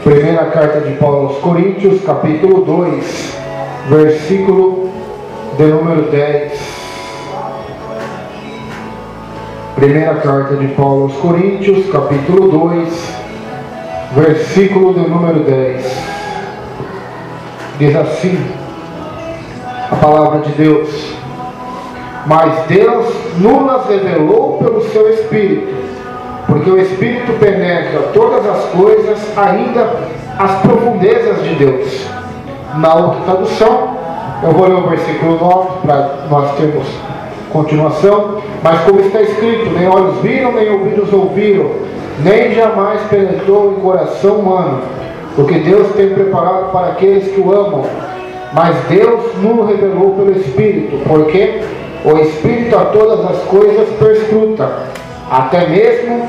Primeira carta de Paulo aos Coríntios, capítulo 2, versículo de número 10. Primeira carta de Paulo aos Coríntios, capítulo 2, versículo de número 10. Diz assim a palavra de Deus: mas Deus nos revelou pelo seu Espírito, porque o Espírito penetra todas as coisas, ainda as profundezas de Deus. Na outra tradução, eu vou ler o versículo 9 para nós termos continuação. Mas como está escrito: nem olhos viram, nem ouvidos ouviram, nem jamais penetrou em coração humano o que Deus tem preparado para aqueles que o amam. Mas Deus nos revelou pelo Espírito, porque o Espírito a todas as coisas perscruta, até mesmo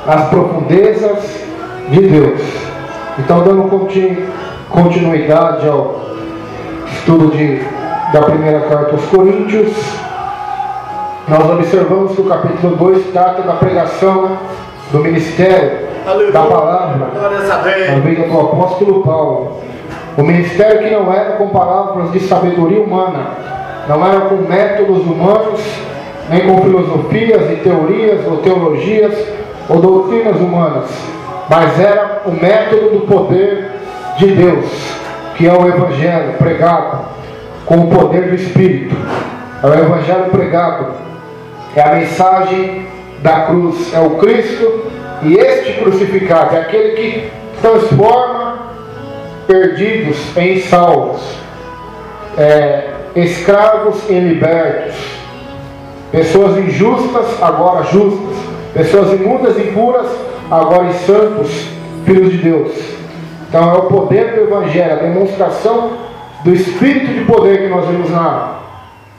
as profundezas de Deus. Então, dando continuidade ao estudo da primeira carta aos Coríntios, nós observamos que o capítulo 2 trata da pregação do ministério da palavra na vida do apóstolo Paulo. O ministério que não era com palavras de sabedoria humana, não era com métodos humanos, nem com filosofias e teorias ou teologias ou doutrinas humanas, mas era o método do poder de Deus, que é o Evangelho pregado com o poder do Espírito. É o Evangelho pregado, é a mensagem da cruz, é o Cristo e este crucificado, é aquele que transforma perdidos em salvos, escravos em libertos, pessoas injustas agora justas, pessoas imundas e impuras agora em santos, filhos de Deus. Então é o poder do Evangelho, a demonstração do Espírito de poder que nós vimos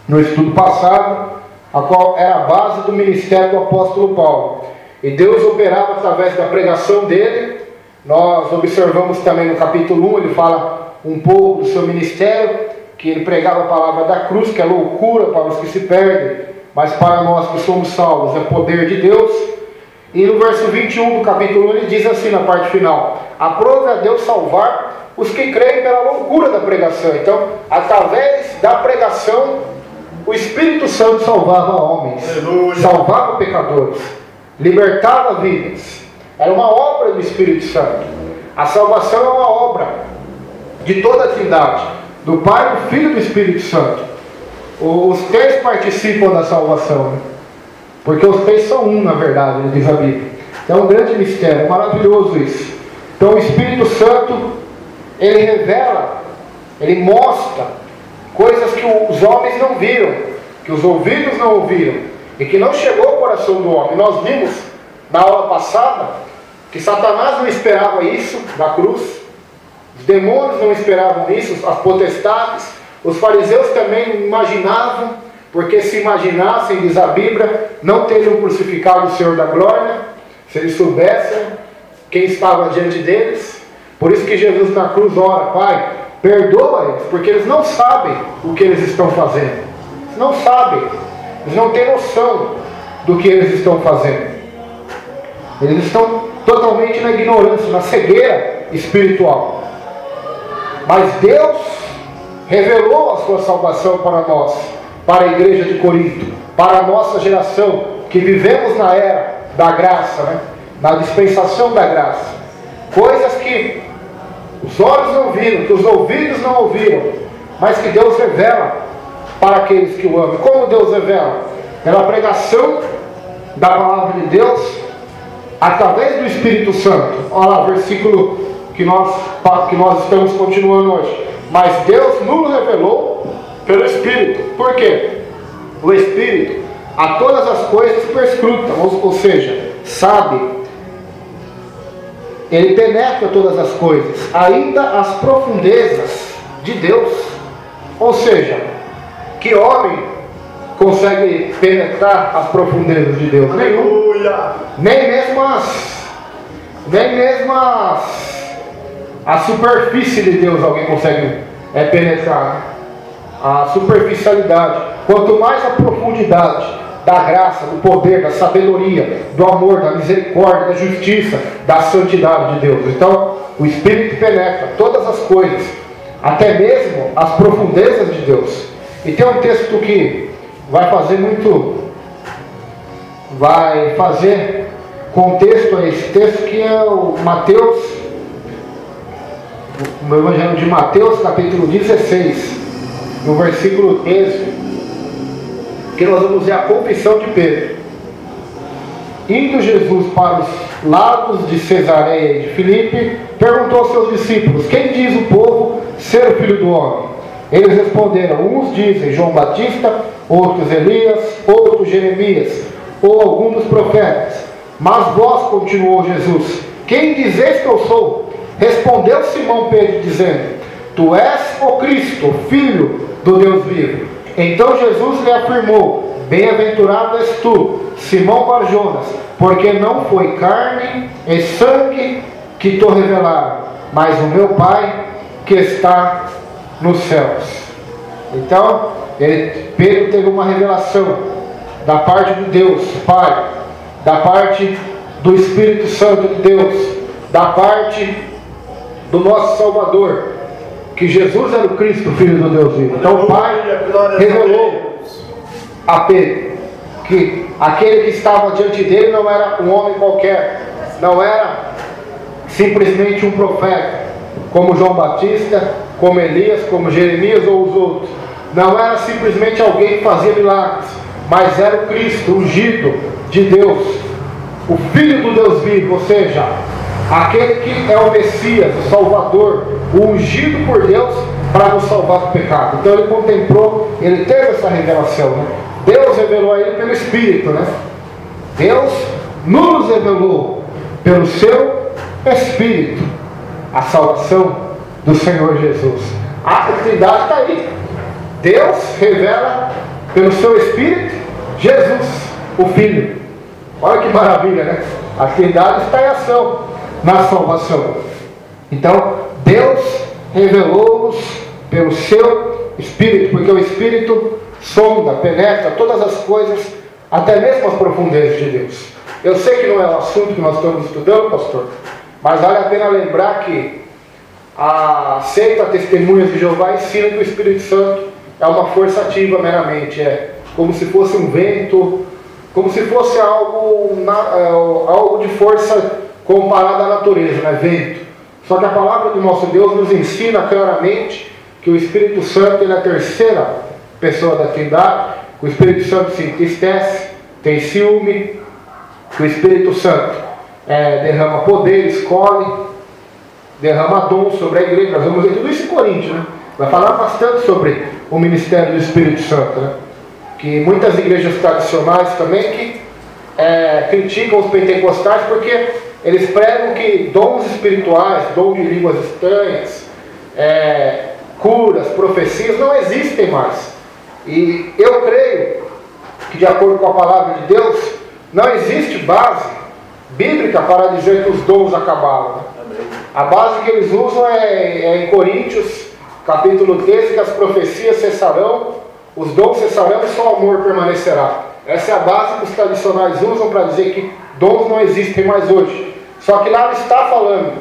no estudo passado, a qual era a base do ministério do apóstolo Paulo. E Deus operava através da pregação dele. Nós observamos também no capítulo 1, ele fala um pouco do seu ministério, que ele pregava a palavra da cruz, que é loucura para os que se perdem, mas para nós que somos salvos é poder de Deus. E no verso 21 do capítulo 1 ele diz assim na parte final: aprove a Deus salvar os que creem pela loucura da pregação. Então, através da pregação, o Espírito Santo salvava homens, salvava pecadores, libertava vidas. Era uma obra do Espírito Santo. A salvação é uma obra de toda a Trindade, do Pai, do Filho e do Espírito Santo. Os três participam da salvação, né? Porque os três são um, na verdade, diz a Bíblia. É um grande mistério, é maravilhoso isso. Então o Espírito Santo, ele revela, ele mostra coisas que os homens não viram, que os ouvidos não ouviram, e que não chegou ao coração do homem. Nós vimos na aula passada que Satanás não esperava isso da cruz, os demônios não esperavam isso, as potestades, os fariseus também não imaginavam, porque se imaginassem, diz a Bíblia, não teriam crucificado o Senhor da glória, se eles soubessem quem estava diante deles. Por isso que Jesus na cruz ora: Pai, perdoa eles, porque eles não sabem o que eles estão fazendo. Eles não sabem, eles não têm noção do que eles estão fazendo. Eles estão totalmente na ignorância, na cegueira espiritual. Mas Deus revelou a sua salvação para nós, para a igreja de Corinto, para a nossa geração, que vivemos na era da graça, né? Na dispensação da graça. Coisas que os olhos não viram, que os ouvidos não ouviram, mas que Deus revela para aqueles que o amam. Como Deus revela? Pela pregação da palavra de Deus, através do Espírito Santo. Olha lá, versículo que nós estamos continuando hoje. Mas Deus nos revelou pelo Espírito. Por quê? O Espírito a todas as coisas perscruta, ou seja, sabe. Ele penetra todas as coisas, ainda as profundezas de Deus. Ou seja, que homem consegue penetrar as profundezas de Deus? Nenhum. Nem mesmo a superfície de Deus alguém consegue penetrar. A superficialidade. Quanto mais a profundidade. da graça, do poder, da sabedoria, do amor, da misericórdia, da justiça, da santidade de Deus. Então, o Espírito penetra todas as coisas, até mesmo as profundezas de Deus. E tem um texto que vai fazer contexto a esse texto, que é o Mateus, o Evangelho de Mateus, capítulo 16, no versículo 13, que nós vamos ver a confissão de Pedro. Indo Jesus para os lados de Cesareia e de Filipe, perguntou aos seus discípulos: quem diz o povo ser o Filho do Homem? Eles responderam: uns dizem João Batista, outros Elias, outros Jeremias, ou algum dos profetas. Mas vós, continuou Jesus, quem dizeis que eu sou? Respondeu Simão Pedro, dizendo: tu és o Cristo, Filho do Deus vivo. Então Jesus lhe afirmou: bem-aventurado és tu, Simão Bar-Jonas, porque não foi carne e sangue que te revelaram, mas o meu Pai que está nos céus. Então, Pedro teve uma revelação da parte de Deus Pai, da parte do Espírito Santo de Deus, da parte do nosso Salvador, que Jesus era o Cristo, Filho do Deus vivo. Então o Pai revelou a Pedro que aquele que estava diante dele não era um homem qualquer, não era simplesmente um profeta, como João Batista, como Elias, como Jeremias ou os outros. Não era simplesmente alguém que fazia milagres, mas era o Cristo, ungido de Deus, o Filho do Deus vivo, ou seja, aquele que é o Messias, o Salvador, o ungido por Deus para nos salvar do pecado. Então ele contemplou, ele teve essa revelação, né? Deus revelou a ele pelo Espírito, né? Deus nos revelou pelo seu Espírito a salvação do Senhor Jesus. A Trindade está aí. Deus revela pelo seu Espírito Jesus, o Filho. Olha que maravilha, né? A Trindade está em ação na salvação. Então Deus revelou-nos pelo seu Espírito, porque o Espírito sonda, penetra todas as coisas, até mesmo as profundezas de Deus. Eu sei que não é o assunto que nós estamos estudando, pastor, mas vale a pena lembrar que a seita Testemunhas de Jeová ensina que o Espírito Santo é uma força ativa meramente, é como se fosse um vento, como se fosse algo de força comparado à natureza, né? Vento. Só que a palavra do nosso Deus nos ensina claramente que o Espírito Santo é a terceira pessoa da Trindade, que o Espírito Santo se entristece, tem ciúme, que o Espírito Santo derrama poder, escolhe, derrama dom sobre a igreja. Nós vamos ver tudo isso em Coríntios, né? Vai falar bastante sobre o ministério do Espírito Santo, né? Que muitas igrejas tradicionais também que criticam os pentecostais porque eles pregam que dons espirituais, dom de línguas estranhas, curas, profecias não existem mais. E eu creio que, de acordo com a palavra de Deus, não existe base bíblica para dizer que os dons acabaram, né? A base que eles usam é em Coríntios, capítulo 13, que as profecias cessarão, os dons cessarão e só o amor permanecerá. Essa é a base que os tradicionais usam para dizer que dons não existem mais hoje. Só que lá não está falando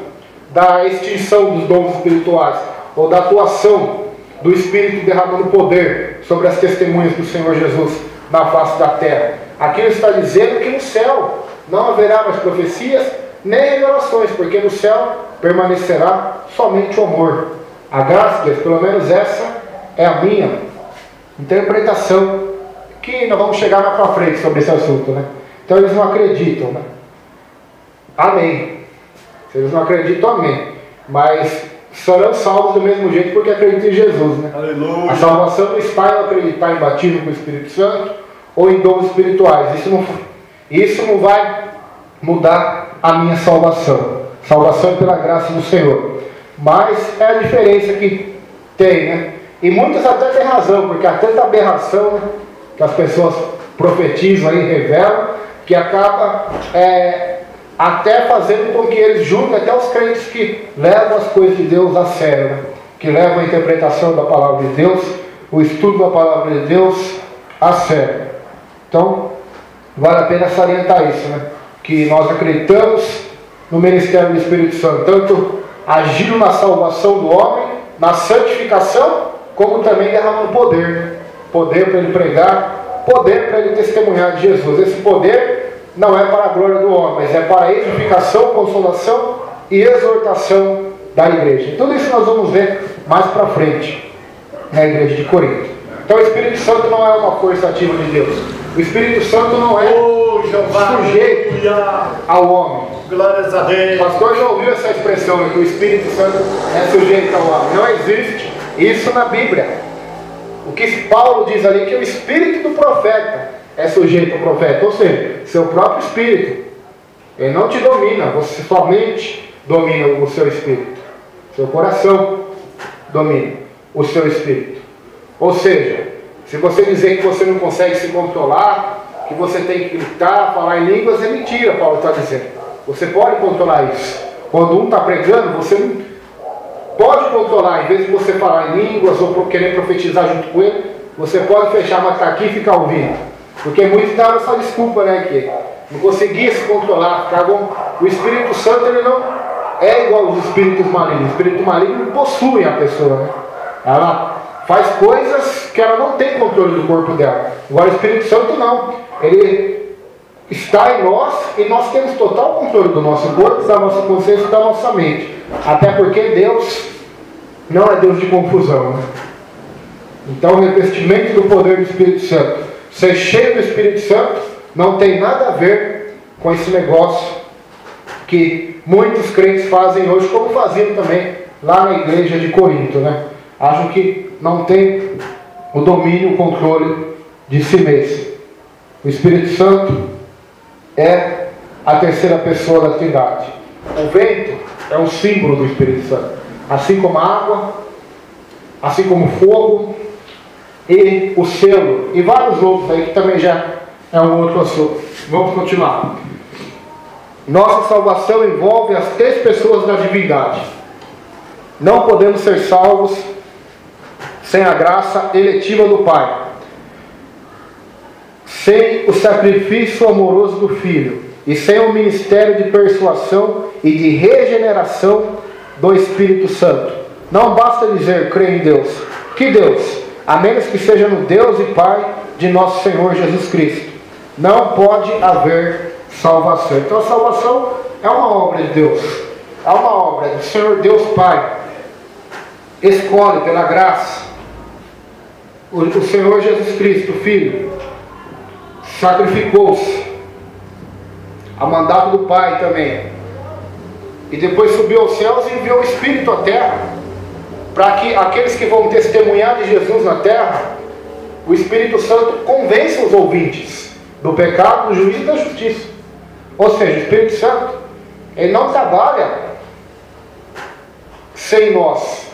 da extinção dos dons espirituais, ou da atuação do Espírito derramando poder sobre as testemunhas do Senhor Jesus na face da terra. Aqui ele está dizendo que no céu não haverá mais profecias nem revelações, porque no céu permanecerá somente o amor. A graça de Deus, pelo menos essa é a minha interpretação, que nós vamos chegar mais para frente sobre esse assunto, né? Então eles não acreditam, né? Amém. Se eles não acreditam, amém. Mas serão salvos do mesmo jeito porque acreditam em Jesus, né? Aleluia. A salvação não está em acreditar em batismo com o Espírito Santo ou em dons espirituais. Isso não vai mudar a minha salvação. Salvação é pela graça do Senhor. Mas é a diferença que tem, né? E muitos até têm razão, porque há tanta aberração, né, que as pessoas profetizam e revelam, que acaba até fazendo com que eles julguem até os crentes que levam as coisas de Deus a sério, né? Que levam a interpretação da palavra de Deus, o estudo da palavra de Deus a sério. Então, vale a pena salientar isso, né? Que nós acreditamos no ministério do Espírito Santo, tanto agindo na salvação do homem, na santificação, como também derramando poder para ele pregar, poder para ele testemunhar de Jesus. Esse poder não é para a glória do homem, mas é para a edificação, consolação e exortação da igreja. Tudo isso nós vamos ver mais para frente na igreja de Corinto. Então o Espírito Santo não é uma força ativa de Deus. O Espírito Santo não é sujeito ao homem. Glórias a Deus. O pastor já ouviu essa expressão, né, que o Espírito Santo é sujeito ao homem. Não existe isso na Bíblia. O que Paulo diz ali é que o espírito do profeta é sujeito ao profeta. Ou seja, seu próprio espírito. Ele não te domina, você somente domina o seu espírito. Seu coração domina o seu espírito. Ou seja, se você dizer que você não consegue se controlar, que você tem que gritar, falar em línguas, é mentira, Paulo está dizendo. Você pode controlar isso. Quando um está pregando, você não pode controlar. Em vez de você falar em línguas ou querer profetizar junto com ele, você pode fechar uma aqui e ficar ouvindo. Porque muitos davam essa desculpa, né? Que não conseguia se controlar. Ficavam... O Espírito Santo, ele não é igual aos espíritos malignos. O espírito maligno possui a pessoa, né? Ela faz coisas que ela não tem controle do corpo dela. Agora o Espírito Santo não. Ele está em nós e nós temos total controle do nosso corpo, da nossa consciência e da nossa mente. Até porque Deus não é Deus de confusão, né? Então o revestimento do poder do Espírito Santo, ser cheio do Espírito Santo, não tem nada a ver com esse negócio que muitos crentes fazem hoje, como faziam também lá na igreja de Corinto, né? Acham que não tem o domínio, o controle de si mesmo. O Espírito Santo é a terceira pessoa da Trindade. O vento é um símbolo do Espírito Santo. Assim como a água, assim como o fogo e o selo. E vários outros aí que também já é um outro assunto. Vamos continuar. Nossa salvação envolve as três pessoas da divindade. Não podemos ser salvos sem a graça eletiva do Pai, sem o sacrifício amoroso do Filho e sem o ministério de persuasão e de regeneração do Espírito Santo. Não basta dizer, creio em Deus. Que Deus? A menos que seja no Deus e Pai de nosso Senhor Jesus Cristo. Não pode haver salvação. Então a salvação é uma obra de Deus. É uma obra do Senhor Deus Pai. Escolhe pela graça o Senhor Jesus Cristo, Filho, sacrificou-se a mandato do Pai também, e depois subiu aos céus e enviou o Espírito à terra, para que aqueles que vão testemunhar de Jesus na terra, o Espírito Santo convença os ouvintes do pecado, do juízo e da justiça. Ou seja, o Espírito Santo, ele não trabalha sem nós.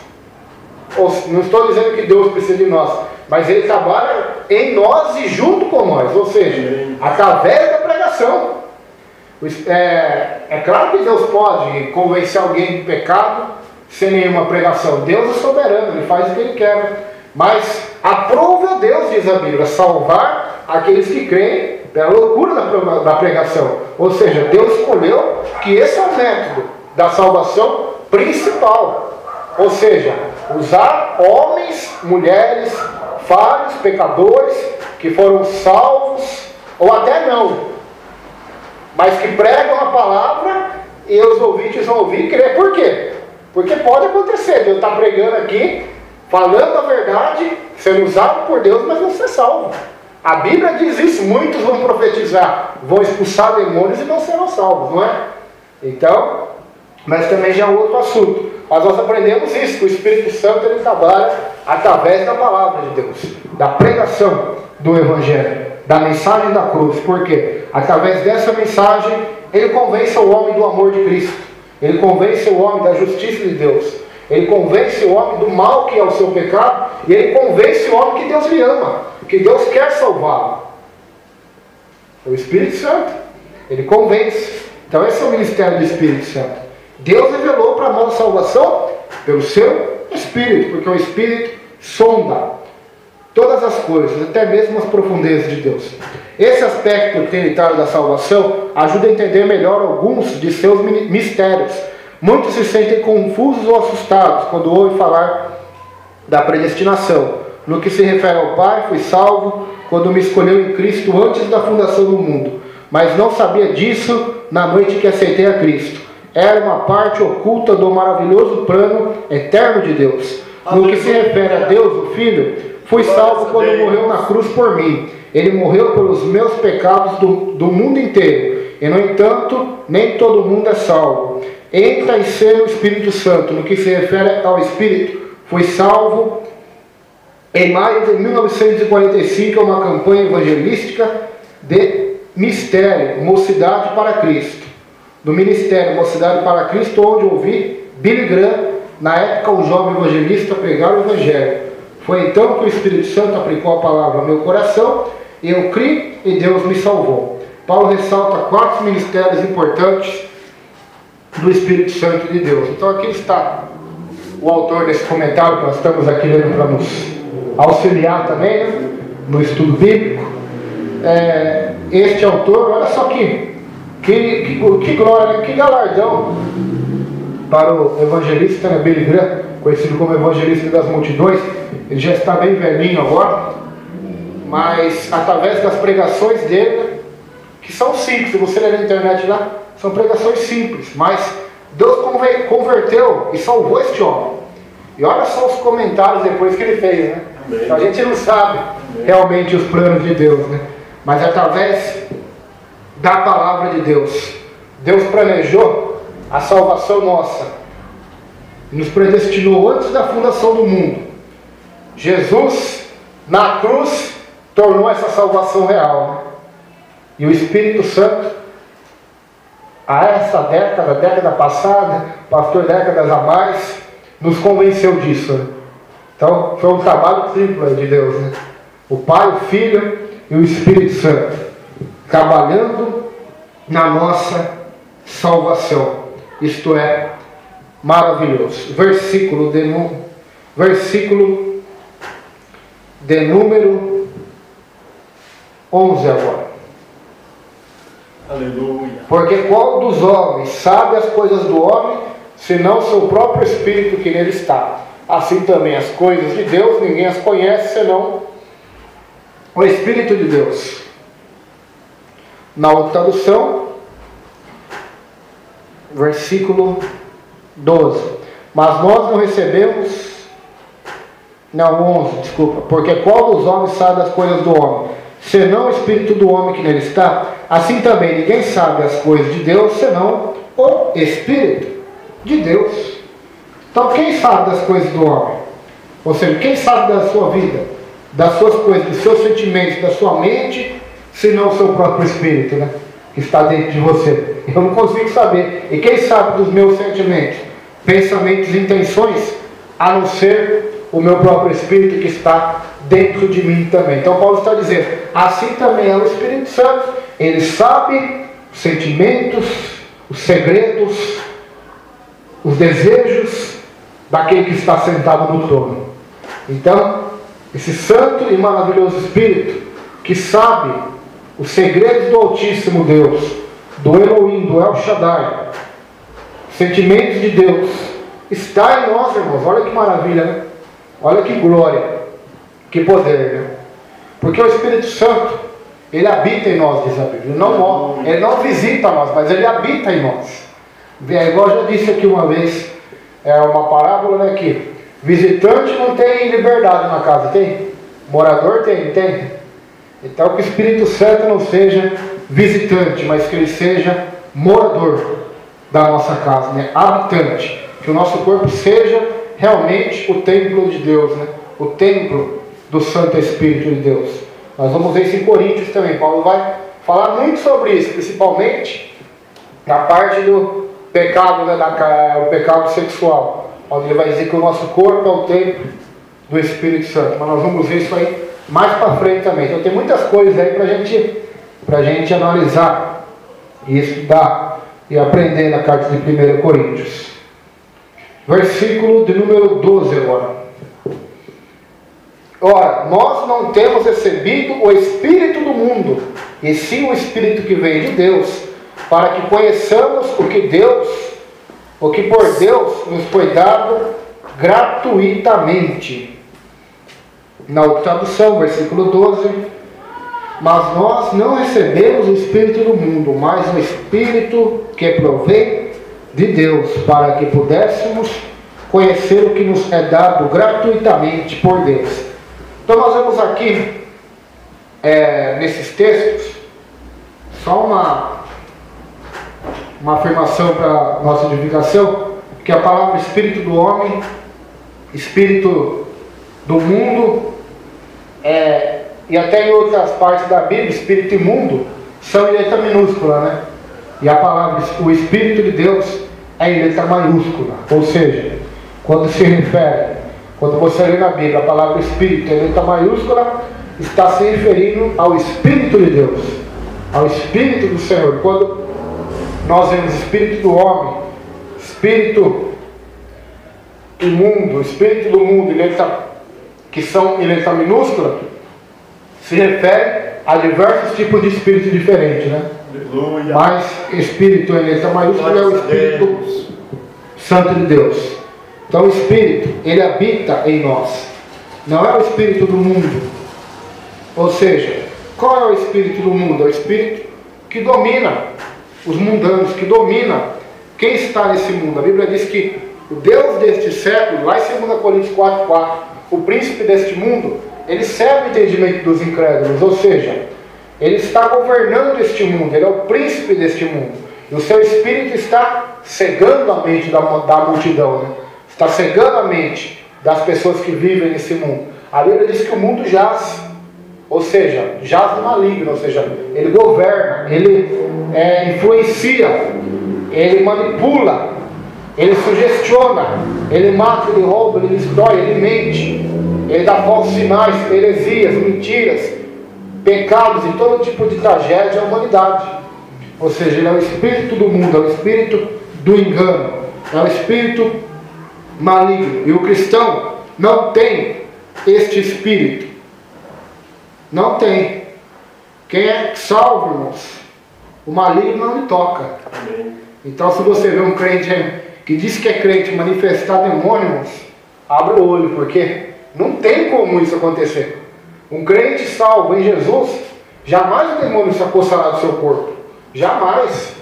Não estou dizendo que Deus precisa de nós, mas ele trabalha em nós e junto com nós, ou seja, através da pregação. É claro que Deus pode convencer alguém do pecado sem nenhuma pregação. Deus é soberano, ele faz o que ele quer. Mas aprova Deus, diz a Bíblia, salvar aqueles que creem pela loucura da pregação. Ou seja, Deus escolheu que esse é o método da salvação principal. Ou seja, usar homens, mulheres, falhos, pecadores, que foram salvos, ou até não, mas que pregam a palavra e os ouvintes vão ouvir e crer. Por quê? Porque pode acontecer, Deus está pregando aqui, falando a verdade, sendo usado por Deus, mas não ser salvo. A Bíblia diz isso, muitos vão profetizar, vão expulsar demônios e não serão salvos, não é? Então, mas também já é um outro assunto. Mas nós aprendemos isso, que o Espírito Santo ele trabalha através da palavra de Deus, da pregação do Evangelho, da mensagem da cruz. Por quê? Através dessa mensagem, ele convence o homem do amor de Cristo, ele convence o homem da justiça de Deus, ele convence o homem do mal que é o seu pecado, e ele convence o homem que Deus lhe ama, que Deus quer salvá-lo. O Espírito Santo, ele convence. Então esse é o ministério do Espírito Santo. Deus revelou para nós a salvação pelo seu Espírito, porque o Espírito sonda todas as coisas, até mesmo as profundezas de Deus. Esse aspecto trinitário da salvação ajuda a entender melhor alguns de seus mistérios. Muitos se sentem confusos ou assustados quando ouvem falar da predestinação. No que se refere ao Pai, fui salvo quando me escolheu em Cristo antes da fundação do mundo, mas não sabia disso na noite que aceitei a Cristo. Era uma parte oculta do maravilhoso plano eterno de Deus. No que se refere a Deus, o Filho, fui salvo quando morreu na cruz por mim. Ele morreu pelos meus pecados do mundo inteiro. E, no entanto, nem todo mundo é salvo. Entra em ser o Espírito Santo. No que se refere ao Espírito, fui salvo em maio de 1945, uma campanha evangelística de mistério, Mocidade para Cristo. Do Ministério Mocidade para Cristo, onde ouvi Billy Graham, na época um jovem evangelista, pregar o Evangelho. Foi então que o Espírito Santo aplicou a palavra ao meu coração, eu criei e Deus me salvou. Paulo ressalta 4 ministérios importantes do Espírito Santo de Deus. Então aqui está o autor desse comentário que nós estamos aqui lendo para nos auxiliar também, né, no estudo bíblico. Este autor, olha só que glória, que galardão para o evangelista, né, Billy Graham, conhecido como evangelista das multidões. Ele já está bem velhinho agora, mas através das pregações dele, né, que são simples, se você ler na internet lá, são pregações simples, mas Deus converteu e salvou este homem. E olha só os comentários depois que ele fez, né? Então a gente não sabe realmente os planos de Deus, né? Mas através da palavra de Deus, Deus planejou a salvação nossa, nos predestinou antes da fundação do mundo. Jesus, na cruz, tornou essa salvação real, né? E o Espírito Santo, a essa década passada, pastor décadas a mais, nos convenceu disso, né? Então foi um trabalho triplo de Deus, né? O Pai, o Filho e o Espírito Santo trabalhando na nossa salvação. Isto é maravilhoso. Versículo de número 11 agora. Aleluia. Porque qual dos homens sabe as coisas do homem, senão seu próprio Espírito que nele está? Assim também as coisas de Deus, ninguém as conhece, senão o Espírito de Deus. Na outra tradução, versículo 12. Mas nós não recebemos... Não, 11, desculpa. Porque qual dos homens sabe as coisas do homem, senão o Espírito do homem que nele está? Assim também ninguém sabe as coisas de Deus, senão o Espírito de Deus. Então quem sabe das coisas do homem? Ou seja, quem sabe da sua vida, das suas coisas, dos seus sentimentos, da sua mente, senão o seu próprio Espírito, né, que está dentro de você? Eu não consigo saber. E quem sabe dos meus sentimentos, pensamentos e intenções, a não ser o meu próprio Espírito que está dentro de mim também. Então Paulo está dizendo, assim também é o Espírito Santo. Ele sabe os sentimentos, os segredos, os desejos daquele que está sentado no trono. Então, esse santo e maravilhoso Espírito, que sabe os segredos do Altíssimo Deus, do Elohim, do El Shaddai, sentimentos de Deus, está em nós, irmãos. Olha que maravilha, né? Olha que glória, que poder, né? Porque o Espírito Santo, ele habita em nós, diz a Bíblia. Ele não visita nós, mas ele habita em nós. Igual eu já disse aqui uma vez, é uma parábola, né, que visitante não tem liberdade na casa, tem? Morador tem, tem? Então que o Espírito Santo não seja visitante, mas que ele seja morador da nossa casa, né? Habitante. Que o nosso corpo seja realmente o templo de Deus, né? O templo do Santo Espírito de Deus. Nós vamos ver isso em Coríntios também. Paulo vai falar muito sobre isso, principalmente na parte do pecado, né, o pecado sexual, onde ele vai dizer que o nosso corpo é o templo do Espírito Santo. Mas nós vamos ver isso aí mais para frente também. Então tem muitas coisas aí para a gente analisar e estudar e aprender na carta de 1 Coríntios. Versículo de número 12 agora. Ora, nós não temos recebido o Espírito do mundo, e sim o Espírito que vem de Deus, para que conheçamos o que por Deus nos foi dado gratuitamente. Na outra tradução, versículo 12: mas nós não recebemos o Espírito do mundo, mas o Espírito que provém de Deus, para que pudéssemos conhecer o que nos é dado gratuitamente por Deus. Então nós vemos aqui, nesses textos, só uma afirmação para nossa edificação, que a palavra Espírito do homem, Espírito do mundo, e até em outras partes da Bíblia, Espírito e mundo, são em letra minúscula, né? E a palavra, o Espírito de Deus, é em letra maiúscula. Ou seja, quando se refere, quando você lê na Bíblia a palavra Espírito em letra maiúscula, está se referindo ao Espírito de Deus, ao Espírito do Senhor. Quando nós vemos Espírito do homem, Espírito imundo, Espírito do mundo, que são em letra minúscula, se refere a diversos tipos de espírito diferentes, né? Aleluia. Mas Espírito em letra maiúscula é o Espírito Santo de Deus. Então o Espírito, ele habita em nós. Não é o Espírito do mundo. Ou seja, qual é o Espírito do mundo? É o Espírito que domina os mundanos, que domina quem está nesse mundo. A Bíblia diz que o Deus deste século, lá em 2 Coríntios 4:4, o príncipe deste mundo, ele cega o entendimento dos incrédulos, ou seja, ele está governando este mundo, ele é o príncipe deste mundo. E o seu espírito está cegando a mente da multidão, né? Está cegando a mente das pessoas que vivem nesse mundo. A Bíblia diz que o mundo jaz, ou seja, jaz no maligno, ou seja, ele governa, ele influencia, ele manipula, ele sugestiona, ele mata, ele rouba, ele destrói, ele mente, ele dá falsos sinais, heresias, mentiras, pecados e todo tipo de tragédia à humanidade. Ou seja, ele é o espírito do mundo, é o espírito do engano, é o espírito maligno. E o cristão não tem este espírito. Não tem. Quem é salvo, irmãos, o maligno não lhe toca. Então, se você vê um crente que diz que é crente manifestar demônios, abre o olho, porque não tem como isso acontecer. Um crente salvo em Jesus, jamais o demônio se apossará do seu corpo. Jamais.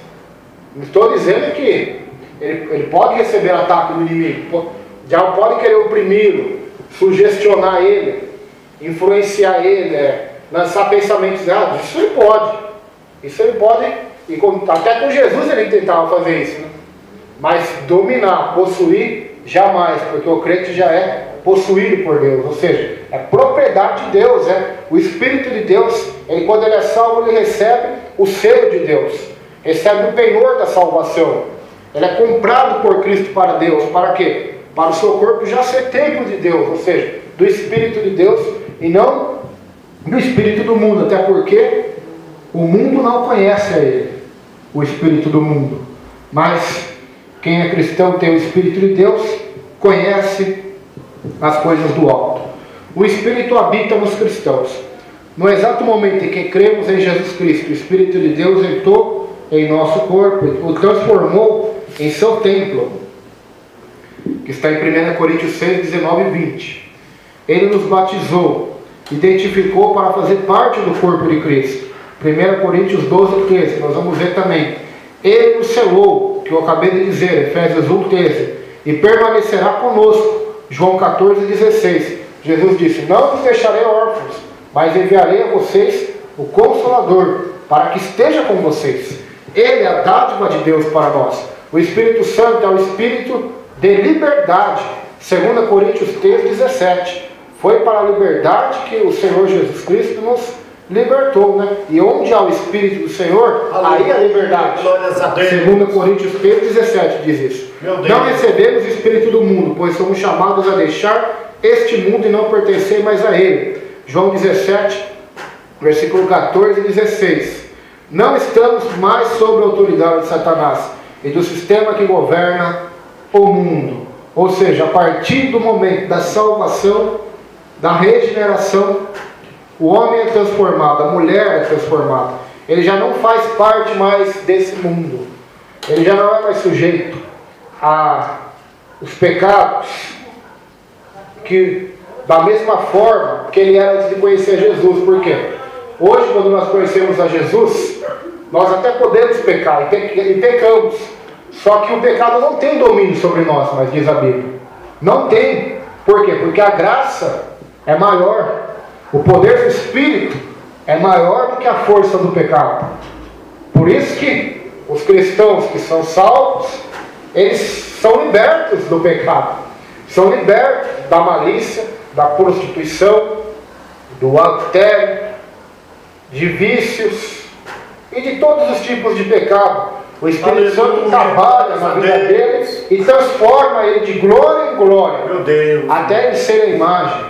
Não estou dizendo que ele pode receber ataque do inimigo, já pode querer oprimi-lo, sugestionar ele, influenciar ele, lançar pensamentos errados. Isso ele pode. Isso ele pode, e até com Jesus ele tentava fazer isso, né? Mas dominar, possuir, jamais, porque o crente já é possuído por Deus, ou seja, é propriedade de Deus, o Espírito de Deus. Ele, quando ele é salvo, ele recebe o selo de Deus, recebe o penhor da salvação. Ele é comprado por Cristo para Deus. Para quê? Para o seu corpo já ser templo de Deus, ou seja, do Espírito de Deus e não do Espírito do mundo, até porque o mundo não conhece a ele, o Espírito do mundo. Mas quem é cristão tem o Espírito de Deus, conhece as coisas do alto. O Espírito habita nos cristãos. No exato momento em que cremos em Jesus Cristo, o Espírito de Deus entrou em nosso corpo, o transformou em seu templo, que está em 1 Coríntios 6, 19 e 20. Ele nos batizou, identificou para fazer parte do corpo de Cristo. 1 Coríntios 12, 13, nós vamos ver também. Ele nos selou, que eu acabei de dizer, Efésios 1, 13, e permanecerá conosco. João 14, 16. Jesus disse: não vos deixarei órfãos, mas enviarei a vocês o Consolador, para que esteja com vocês. Ele é a dádiva de Deus para nós. O Espírito Santo é o Espírito de liberdade. 2 Coríntios 3, 17. Foi para a liberdade que o Senhor Jesus Cristo nos libertou, né? E onde há o Espírito do Senhor, aí há liberdade. 2 Coríntios 3, 17 diz isso. Não recebemos o Espírito do mundo, pois somos chamados a deixar este mundo e não pertencer mais a ele. João 17, versículo 14 e 16. Não estamos mais sob a autoridade de Satanás e do sistema que governa o mundo. Ou seja, a partir do momento da salvação, da regeneração, o homem é transformado, a mulher é transformada. Ele já não faz parte mais desse mundo. Ele já não é mais sujeito a os pecados que da mesma forma que ele era antes de conhecer Jesus. Por quê? Hoje, quando nós conhecemos a Jesus, nós até podemos pecar e pecamos. Só que o pecado não tem domínio sobre nós, mas diz a Bíblia. Não tem. Por quê? Porque a graça é maior. O poder do Espírito é maior do que a força do pecado. Por isso que os cristãos que são salvos, eles são libertos do pecado. São libertos da malícia, da prostituição, do adultério, de vícios e de todos os tipos de pecado. O Espírito Santo trabalha na vida deles e transforma ele de glória em glória, meu Deus, até ele ser a imagem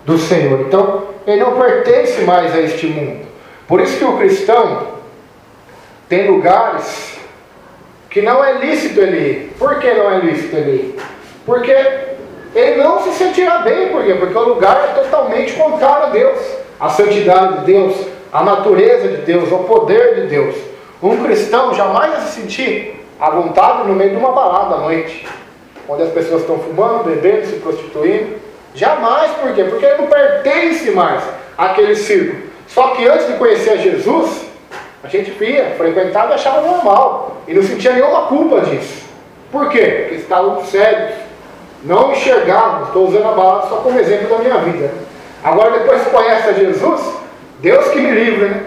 do Senhor. Então, ele não pertence mais a este mundo. Por isso que o cristão tem lugares que não é lícito ele ir. Por que não é lícito ele ir? Porque ele não se sentirá bem. Por quê? Porque o lugar é totalmente contrário a Deus, a santidade de Deus, a natureza de Deus, o poder de Deus. Um cristão jamais vai se sentir à vontade no meio de uma balada à noite, onde as pessoas estão fumando, bebendo, se prostituindo. Jamais. Por quê? Porque ele não pertence mais àquele círculo. Só que antes de conhecer a Jesus, a gente via, frequentava e achava normal. E não sentia nenhuma culpa disso. Por quê? Porque estávamos cegos. Não enxergávamos. Estou usando a balada só como exemplo da minha vida. Agora, depois que conhece a Jesus, Deus que me livre, né?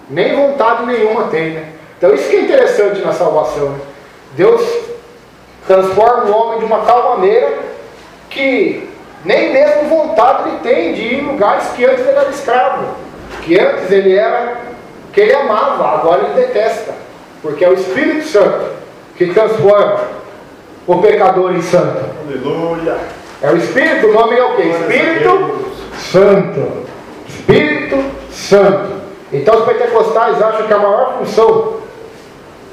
Nem vontade nenhuma tem, né? Então isso que é interessante na salvação, né? Deus transforma o homem de uma tal maneira que nem mesmo vontade ele tem de ir em lugares que antes ele era escravo, que antes ele era, que ele amava, agora ele detesta, porque é o Espírito Santo que transforma o pecador em santo. Aleluia. É o Espírito, o nome é o quê? Espírito Santo. Espírito Santo. Então os pentecostais acham que a maior função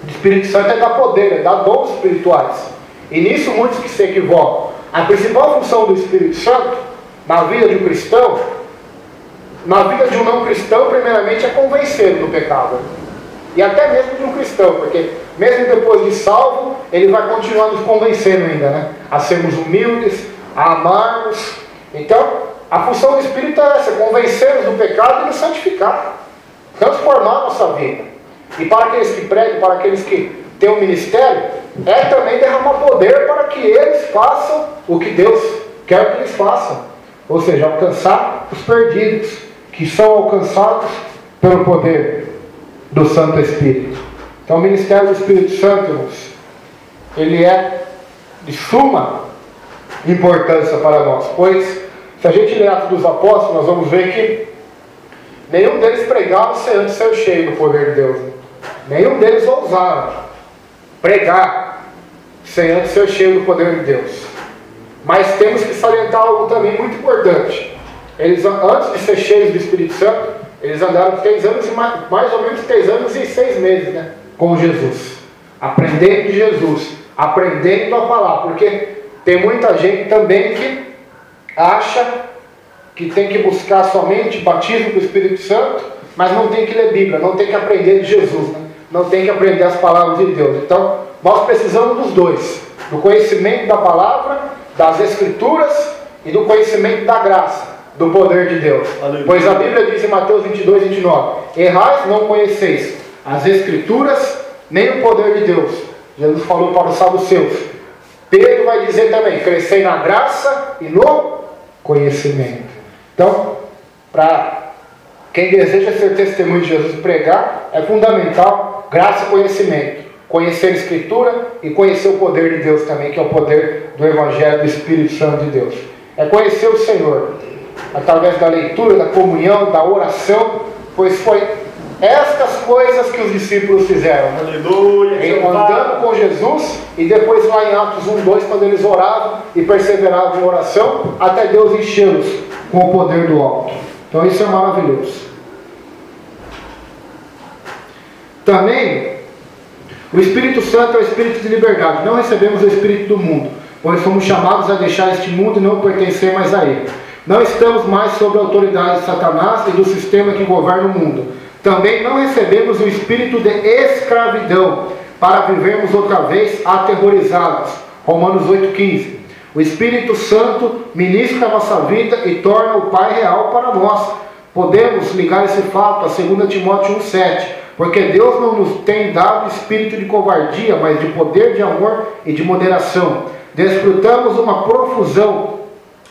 do Espírito Santo é dar poder, é dar dons espirituais. E nisso muitos que se equivocam. A principal função do Espírito Santo na vida de um cristão, na vida de um não cristão, primeiramente é convencer do pecado. E até mesmo de um cristão, porque mesmo depois de salvo, ele vai continuar nos convencendo ainda, né? A sermos humildes, a amarmos. Então, a função do Espírito é essa, convencer-nos do pecado e nos santificar, transformar a nossa vida. E para aqueles que pregam, para aqueles que têm um ministério, é também derramar poder para que eles façam o que Deus quer que eles façam. Ou seja, alcançar os perdidos, que são alcançados pelo poder do Santo Espírito. Então o ministério do Espírito Santo, irmãos, ele é de suma importância para nós. Pois, se a gente ler Atos dos Apóstolos, nós vamos ver que nenhum deles pregava sem antes ser cheio do poder de Deus. Nenhum deles ousava pregar sem antes ser cheio do poder de Deus. Mas temos que salientar algo também muito importante. Eles, antes de ser cheios do Espírito Santo, eles andaram 3 anos, mais ou menos 3 anos e 6 meses, né, com Jesus. Aprendendo de Jesus, aprendendo a palavra. Porque tem muita gente também que acha que tem que buscar somente batismo do Espírito Santo, mas não tem que ler Bíblia, não tem que aprender de Jesus, né? Não tem que aprender as palavras de Deus. Então, nós precisamos dos dois, do conhecimento da palavra, das Escrituras e do conhecimento da graça, do poder de Deus. Aleluia. Pois a Bíblia diz em Mateus 22, 29, errais, não conheceis as Escrituras, nem o poder de Deus. Jesus falou para os saduceus. Pedro vai dizer também, crescei na graça e no conhecimento. Então, para quem deseja ser testemunho de Jesus e pregar, é fundamental graça e conhecimento. Conhecer a Escritura e conhecer o poder de Deus também, que é o poder do Evangelho do Espírito Santo de Deus. É conhecer o Senhor, através da leitura, da comunhão, da oração, pois foi estas coisas que os discípulos fizeram. Aleluia! Andando com Jesus, e depois lá em Atos 1, 2, quando eles oravam e perseveravam em oração, até Deus enchê-los com o poder do alto. Então isso é maravilhoso. Também, o Espírito Santo é o Espírito de liberdade. Não recebemos o Espírito do mundo, pois somos chamados a deixar este mundo e não pertencer mais a ele. Não estamos mais sob a autoridade de Satanás e do sistema que governa o mundo. Também não recebemos o espírito de escravidão para vivermos outra vez aterrorizados. Romanos 8,15. O Espírito Santo ministra a nossa vida e torna o Pai real para nós. Podemos ligar esse fato a 2 Timóteo 1,7. Porque Deus não nos tem dado espírito de covardia, mas de poder, de amor e de moderação. Desfrutamos uma profusão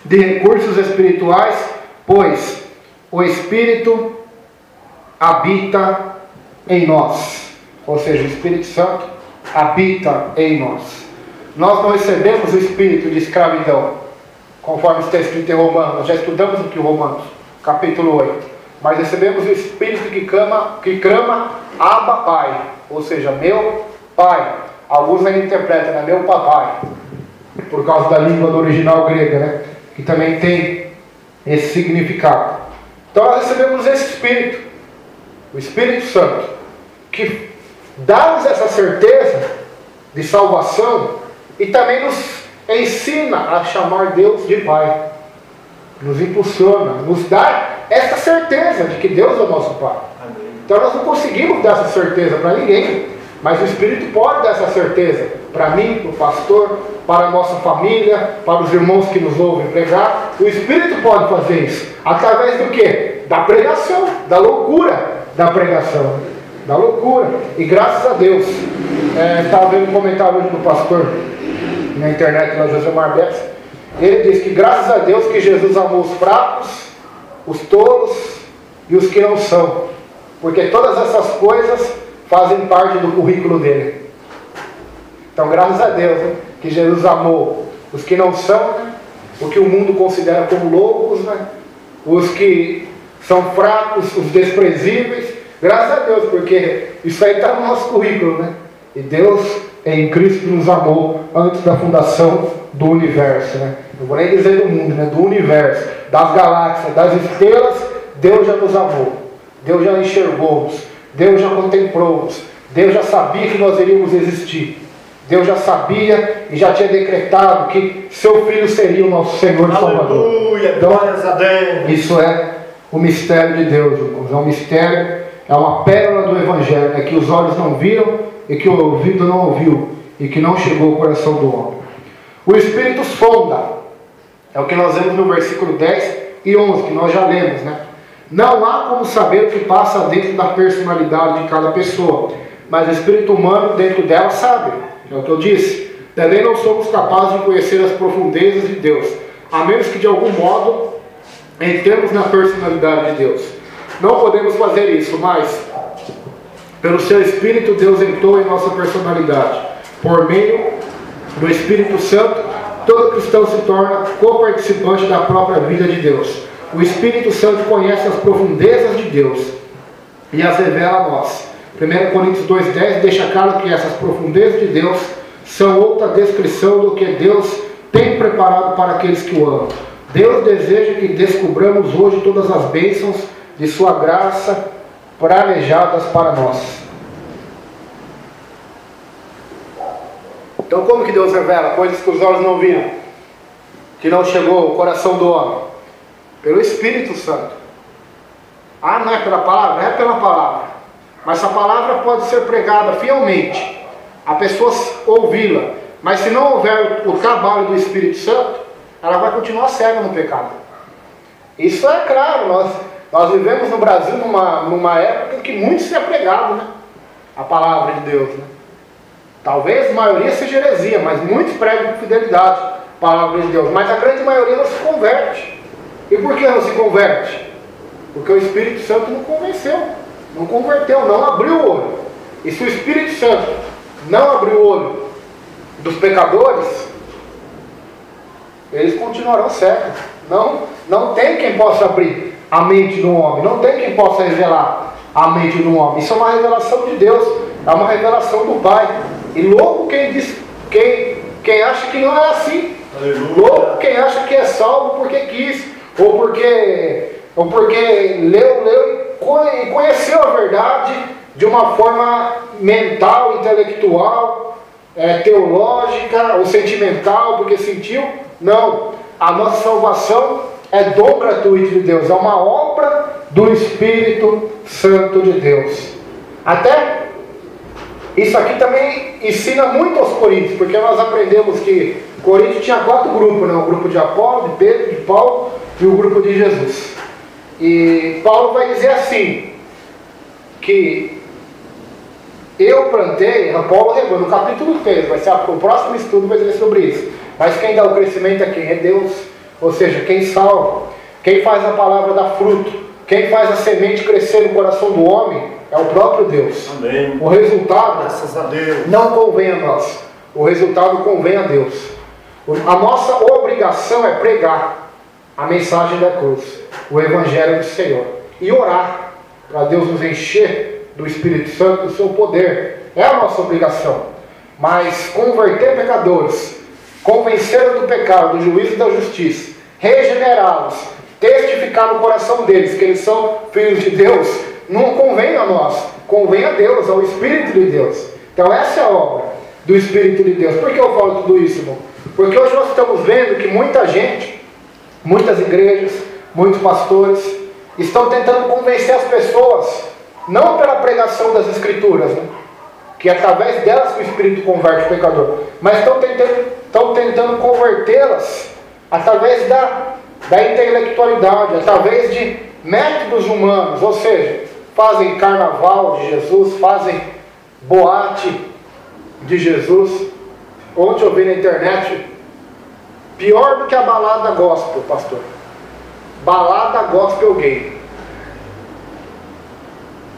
de recursos espirituais, pois o Espírito habita em nós. Ou seja, o Espírito Santo habita em nós. Nós não recebemos o espírito de escravidão, conforme está escrito em Romanos. Nós já estudamos aqui o Romanos, capítulo 8. Mas recebemos o espírito que clama Abba Pai, ou seja, meu Pai. Alguns ainda interpretam, né? Meu papai, por causa da língua do original grega, né? Que também tem esse significado. Então nós recebemos esse Espírito, o Espírito Santo, que dá-nos essa certeza de salvação e também nos ensina a chamar Deus de Pai. Nos impulsiona, nos dá essa certeza de que Deus é o nosso Pai. Amém. Então nós não conseguimos dar essa certeza para ninguém, mas o Espírito pode dar essa certeza para mim, para o pastor, para a nossa família, para os irmãos que nos ouvem pregar. O Espírito pode fazer isso. Através do quê? Da pregação, da loucura da pregação. Da loucura. E graças a Deus, estava vendo um comentário hoje do pastor na internet, lá, José Marbes. Ele diz que graças a Deus que Jesus amou os fracos, os tolos e os que não são. Porque todas essas coisas fazem parte do currículo dele. Então, graças a Deus, né, que Jesus amou os que não são, né, o que o mundo considera como loucos, né, os que são fracos, os desprezíveis. Graças a Deus, porque isso aí está no nosso currículo, né? E Deus em Cristo nos amou antes da fundação do universo, né? Não vou nem dizer do mundo, né? Do universo, das galáxias, das estrelas. Deus já nos amou, Deus já enxergou-nos, Deus já contemplou-nos, Deus já sabia que nós iríamos existir. Deus já sabia e já tinha decretado que seu Filho seria o nosso Senhor e Salvador. Aleluia, então, glórias a Deus. Isso é o mistério de Deus, irmãos. É um mistério, é uma pérola do Evangelho, é que os olhos não viram e que o ouvido não ouviu e que não chegou ao coração do homem. O Espírito sonda, é o que nós vemos no versículo 10 e 11, que nós já lemos, né? Não há como saber o que passa dentro da personalidade de cada pessoa, mas o espírito humano dentro dela sabe. É o que eu disse. Também não somos capazes de conhecer as profundezas de Deus, a menos que de algum modo entremos na personalidade de Deus. Não podemos fazer isso, mas pelo seu Espírito Deus entrou em nossa personalidade. Por meio do Espírito Santo, todo cristão se torna coparticipante da própria vida de Deus. O Espírito Santo conhece as profundezas de Deus e as revela a nós. 1 Coríntios 2,10 deixa claro que essas profundezas de Deus são outra descrição do que Deus tem preparado para aqueles que o amam. Deus deseja que descubramos hoje todas as bênçãos de sua graça planejadas para nós. Então como que Deus revela coisas que os olhos não viram, que não chegou ao coração do homem? Pelo Espírito Santo. Ah, não é pela palavra? É pela palavra. Mas essa palavra pode ser pregada fielmente, a pessoa ouvi-la, mas se não houver o trabalho do Espírito Santo, ela vai continuar cega no pecado. Isso é claro, nós vivemos no Brasil numa época em que muito se é pregado, né? A palavra de Deus, né? Talvez a maioria seja heresia, mas muitos pregam com fidelidade a palavra de Deus, mas a grande maioria não se converte. E por que não se converte? Porque o Espírito Santo não convenceu, não converteu, não abriu o olho. E se o Espírito Santo não abriu o olho dos pecadores, eles continuarão cegos. Não tem quem possa abrir a mente do homem, não tem quem possa revelar a mente do homem. Isso é uma revelação de Deus, é uma revelação do Pai. E louco quem acha que não é assim. Aleluia. Louco quem acha que é salvo porque quis, ou porque leu e conheceu a verdade de uma forma mental, intelectual, teológica ou sentimental, porque sentiu. Não, a nossa salvação é dom gratuito de Deus, é uma obra do Espírito Santo de Deus. Até isso aqui também ensina muito aos coríntios, porque nós aprendemos que Corinto tinha 4 grupos, né? O grupo de Apolo, de Pedro, de Paulo e o grupo de Jesus. E Paulo vai dizer assim, que eu plantei, Paulo regou no capítulo 3, vai ser o próximo estudo vai dizer sobre isso. Mas quem dá o crescimento é quem? É Deus. Ou seja, quem salva, quem faz a palavra dar fruto, quem faz a semente crescer no coração do homem é o próprio Deus. Amém. O resultado, Graças a Deus, não convém a nós. O resultado convém a Deus. A nossa obrigação é pregar a mensagem da cruz, o Evangelho do Senhor, e orar para Deus nos encher do Espírito Santo, do seu poder. É a nossa obrigação. Mas converter pecadores, convencê-los do pecado, do juízo e da justiça, regenerá-los, testificar no coração deles que eles são filhos de Deus, não convém a nós, convém a Deus, ao Espírito de Deus. Então essa é a obra do Espírito de Deus. Por que eu falo tudo isso, irmão? Porque hoje nós estamos vendo que muita gente, muitas igrejas, muitos pastores, estão tentando convencer as pessoas, não pela pregação das Escrituras, né? Que é através delas que o Espírito converte o pecador, mas estão tentando convertê-las através da intelectualidade, através de métodos humanos, ou seja, fazem carnaval de Jesus, fazem boate de Jesus. Ontem eu vi na internet, pior do que a balada gospel, pastor, balada gospel gay.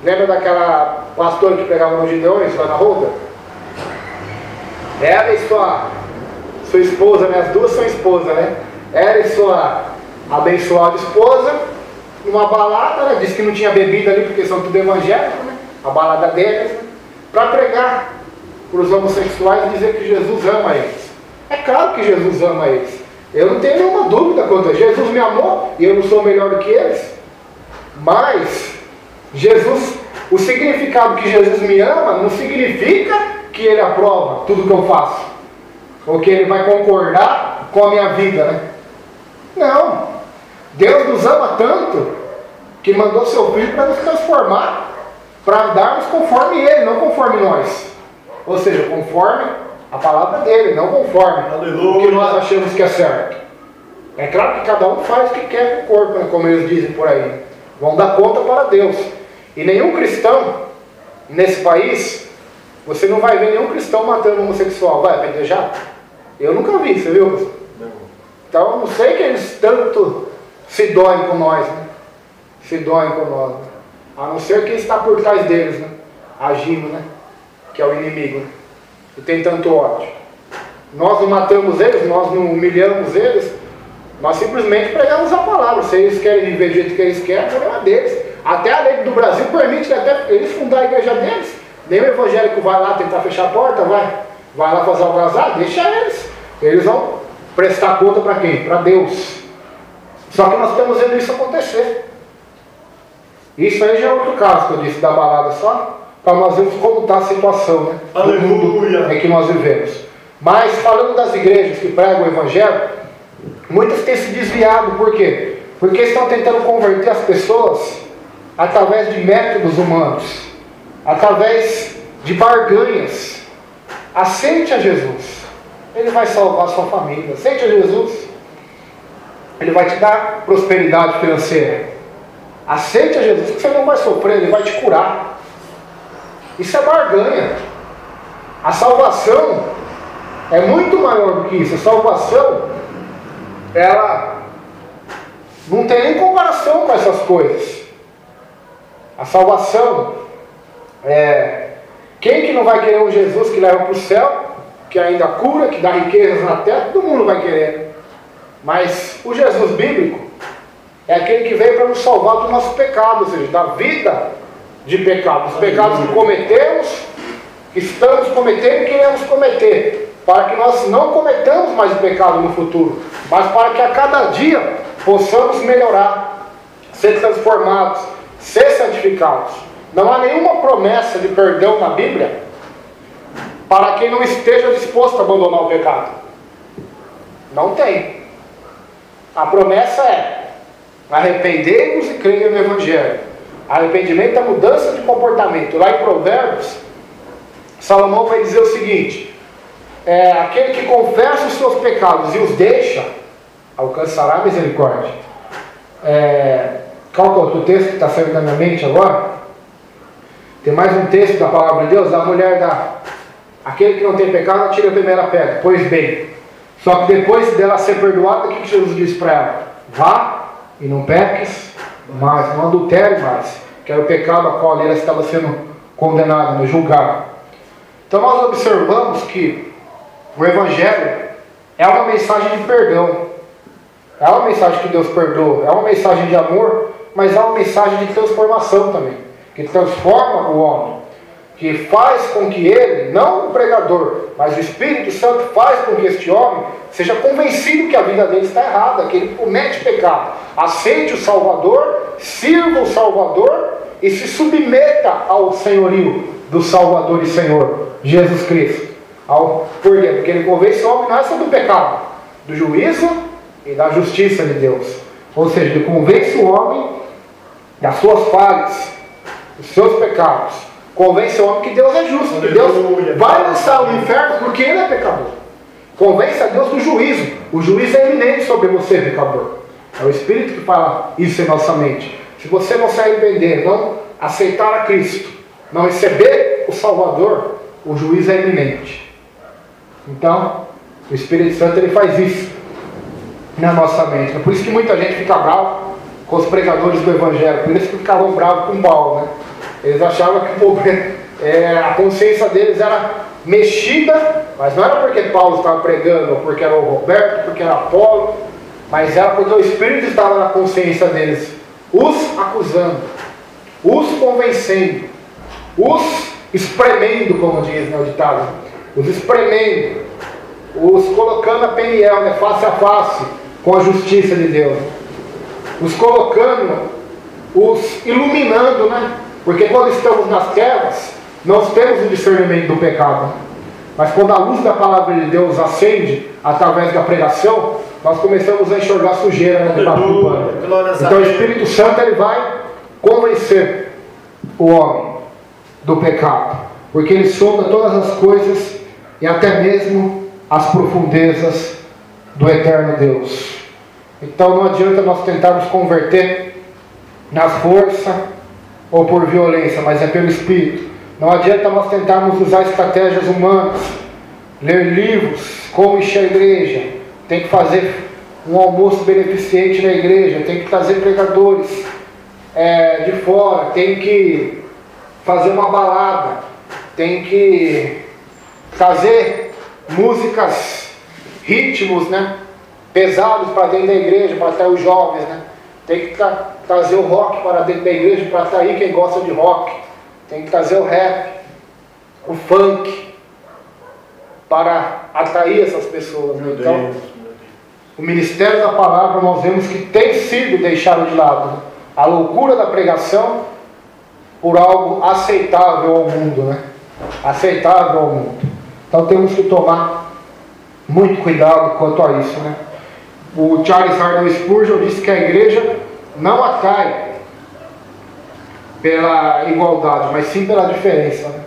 Lembra daquela pastora que pregava nos Gideões lá na Roda? Ela e sua esposa, né? As duas são esposas, né? Ela e sua abençoada esposa, numa balada, ela disse que não tinha bebida ali porque são tudo evangélicos, né? A balada deles, né? Para pregar para os homossexuais e dizer que Jesus ama eles. É claro que Jesus ama eles. Eu não tenho nenhuma dúvida quanto a Jesus me amou e eu não sou melhor do que eles. Mas Jesus, o significado que Jesus me ama não significa que Ele aprova tudo que eu faço, ou que Ele vai concordar com a minha vida, né? Não. Deus nos ama tanto que mandou seu Filho para nos transformar, para andarmos conforme Ele, não conforme nós. Ou seja, conforme a palavra dele, não conforme o que nós achamos que é certo. É claro que cada um faz o que quer com o corpo, né? Como eles dizem por aí. Vão dar conta para Deus. E nenhum cristão nesse país, você não vai ver nenhum cristão matando um homossexual. Vai apedrejar? Eu nunca vi, você viu? Não. Então eu não sei que eles tanto se doem com nós, né? Se doem com nós, né? A não ser quem está por trás deles, né? Agindo, né? Que é o inimigo, né? E tem tanto ódio. Nós não matamos eles, nós não humilhamos eles, nós simplesmente pregamos a palavra. Se eles querem viver do jeito que eles querem, é problema deles. Até a lei do Brasil permite que até eles fundar a igreja deles. Nem o evangélico vai lá tentar fechar a porta, vai lá fazer algazarra, deixa eles. Eles vão prestar conta para quem? Para Deus. Só que nós estamos vendo isso acontecer. Isso aí já é outro caso que eu disse da balada, só para nós vermos como está a situação, né? Do mundo em que nós vivemos. Mas falando das igrejas que pregam o evangelho, muitas têm se desviado. Por quê? Porque estão tentando converter as pessoas através de métodos humanos, através de barganhas. Aceite a Jesus, Ele vai salvar a sua família. Aceite a Jesus, Ele vai te dar prosperidade financeira. Aceite a Jesus, que você não vai sofrer, Ele vai te curar. Isso é barganha. A salvação é muito maior do que isso. A salvação, ela não tem nem comparação com essas coisas. A salvação é... Quem que não vai querer um Jesus que leva para o céu, que ainda cura, que dá riquezas na terra? Todo mundo vai querer. Mas o Jesus bíblico é aquele que veio para nos salvar do nosso pecado, ou seja, da vida de pecado. Os pecados que cometemos, que estamos cometendo e queremos cometer, para que nós não cometamos mais o pecado no futuro, mas para que a cada dia possamos melhorar, ser transformados, ser santificados. Não há nenhuma promessa de perdão na Bíblia para quem não esteja disposto a abandonar o pecado. Não tem. A promessa é: Arrependei-vos e creia no Evangelho. Arrependimento é mudança de comportamento. Lá em Provérbios, Salomão vai dizer o seguinte: aquele que confessa os seus pecados e os deixa, alcançará a misericórdia. Qual que é o outro texto que está saindo da minha mente agora? Tem mais um texto da palavra de Deus. A mulher aquele que não tem pecado, atira a primeira pedra. Pois bem, só que depois dela ser perdoada, o que Jesus disse para ela? Vá e não peques mais, não adultere mais, que era o pecado a qual ela estava sendo condenada, julgada. Então nós observamos que o Evangelho é uma mensagem de perdão, é uma mensagem que Deus perdoa, é uma mensagem de amor, mas é uma mensagem de transformação também, que transforma o homem, que faz com que ele, não o pregador, mas o Espírito Santo faz com que este homem seja convencido que a vida dele está errada, que ele comete pecado, aceite o Salvador, sirva o Salvador e se submeta ao senhorio do Salvador e Senhor, Jesus Cristo. Por quê? Porque ele convence o homem não é só do pecado, do juízo e da justiça de Deus. Ou seja, ele convence o homem das suas falhas, dos seus pecados. Convence o homem que Deus é justo, que Deus vai lançar no inferno porque ele é pecador. Convence a Deus do juízo. O juízo é iminente sobre você, pecador. É o Espírito que fala isso em nossa mente. Se você não se arrepender, não aceitar a Cristo, não receber o Salvador, o juízo é iminente. Então, o Espírito Santo ele faz isso na nossa mente. É por isso que muita gente fica bravo com os pregadores do Evangelho. Por isso que ficavam bravos com Paulo, né? Eles achavam que o problema, a consciência deles era mexida, mas não era porque Paulo estava pregando, ou porque era o Roberto, porque era Apolo, mas era porque o Espírito estava na consciência deles, os acusando, os convencendo, os espremendo, como diz no ditado, os espremendo, os colocando a peniel, né, face a face com a justiça de Deus, os colocando, os iluminando, né? Porque quando estamos nas trevas, nós temos o discernimento do pecado. Mas quando a luz da palavra de Deus acende, através da pregação, nós começamos a enxergar sujeira debaixo do pano. Então o Espírito Santo ele vai convencer o homem do pecado. Porque ele sonda todas as coisas e até mesmo as profundezas do eterno Deus. Então não adianta nós tentarmos converter na força ou por violência, mas é pelo Espírito. Não adianta nós tentarmos usar estratégias humanas, ler livros, como encher a igreja, tem que fazer um almoço beneficente na igreja, tem que trazer pregadores de fora, tem que fazer uma balada, tem que trazer músicas, ritmos, né, pesados para dentro da igreja, para atrair os jovens, né? Tem que trazer o rock para dentro da igreja para atrair quem gosta de rock. Tem que trazer o rap, o funk, para atrair essas pessoas. Né? Então, o ministério da palavra nós vemos que tem sido deixado de lado. Né? A loucura da pregação por algo aceitável ao mundo. Né? Aceitável ao mundo. Então temos que tomar muito cuidado quanto a isso. Né? O Charles Haddon Spurgeon disse que a igreja não atrai pela igualdade, mas sim pela diferença. Né?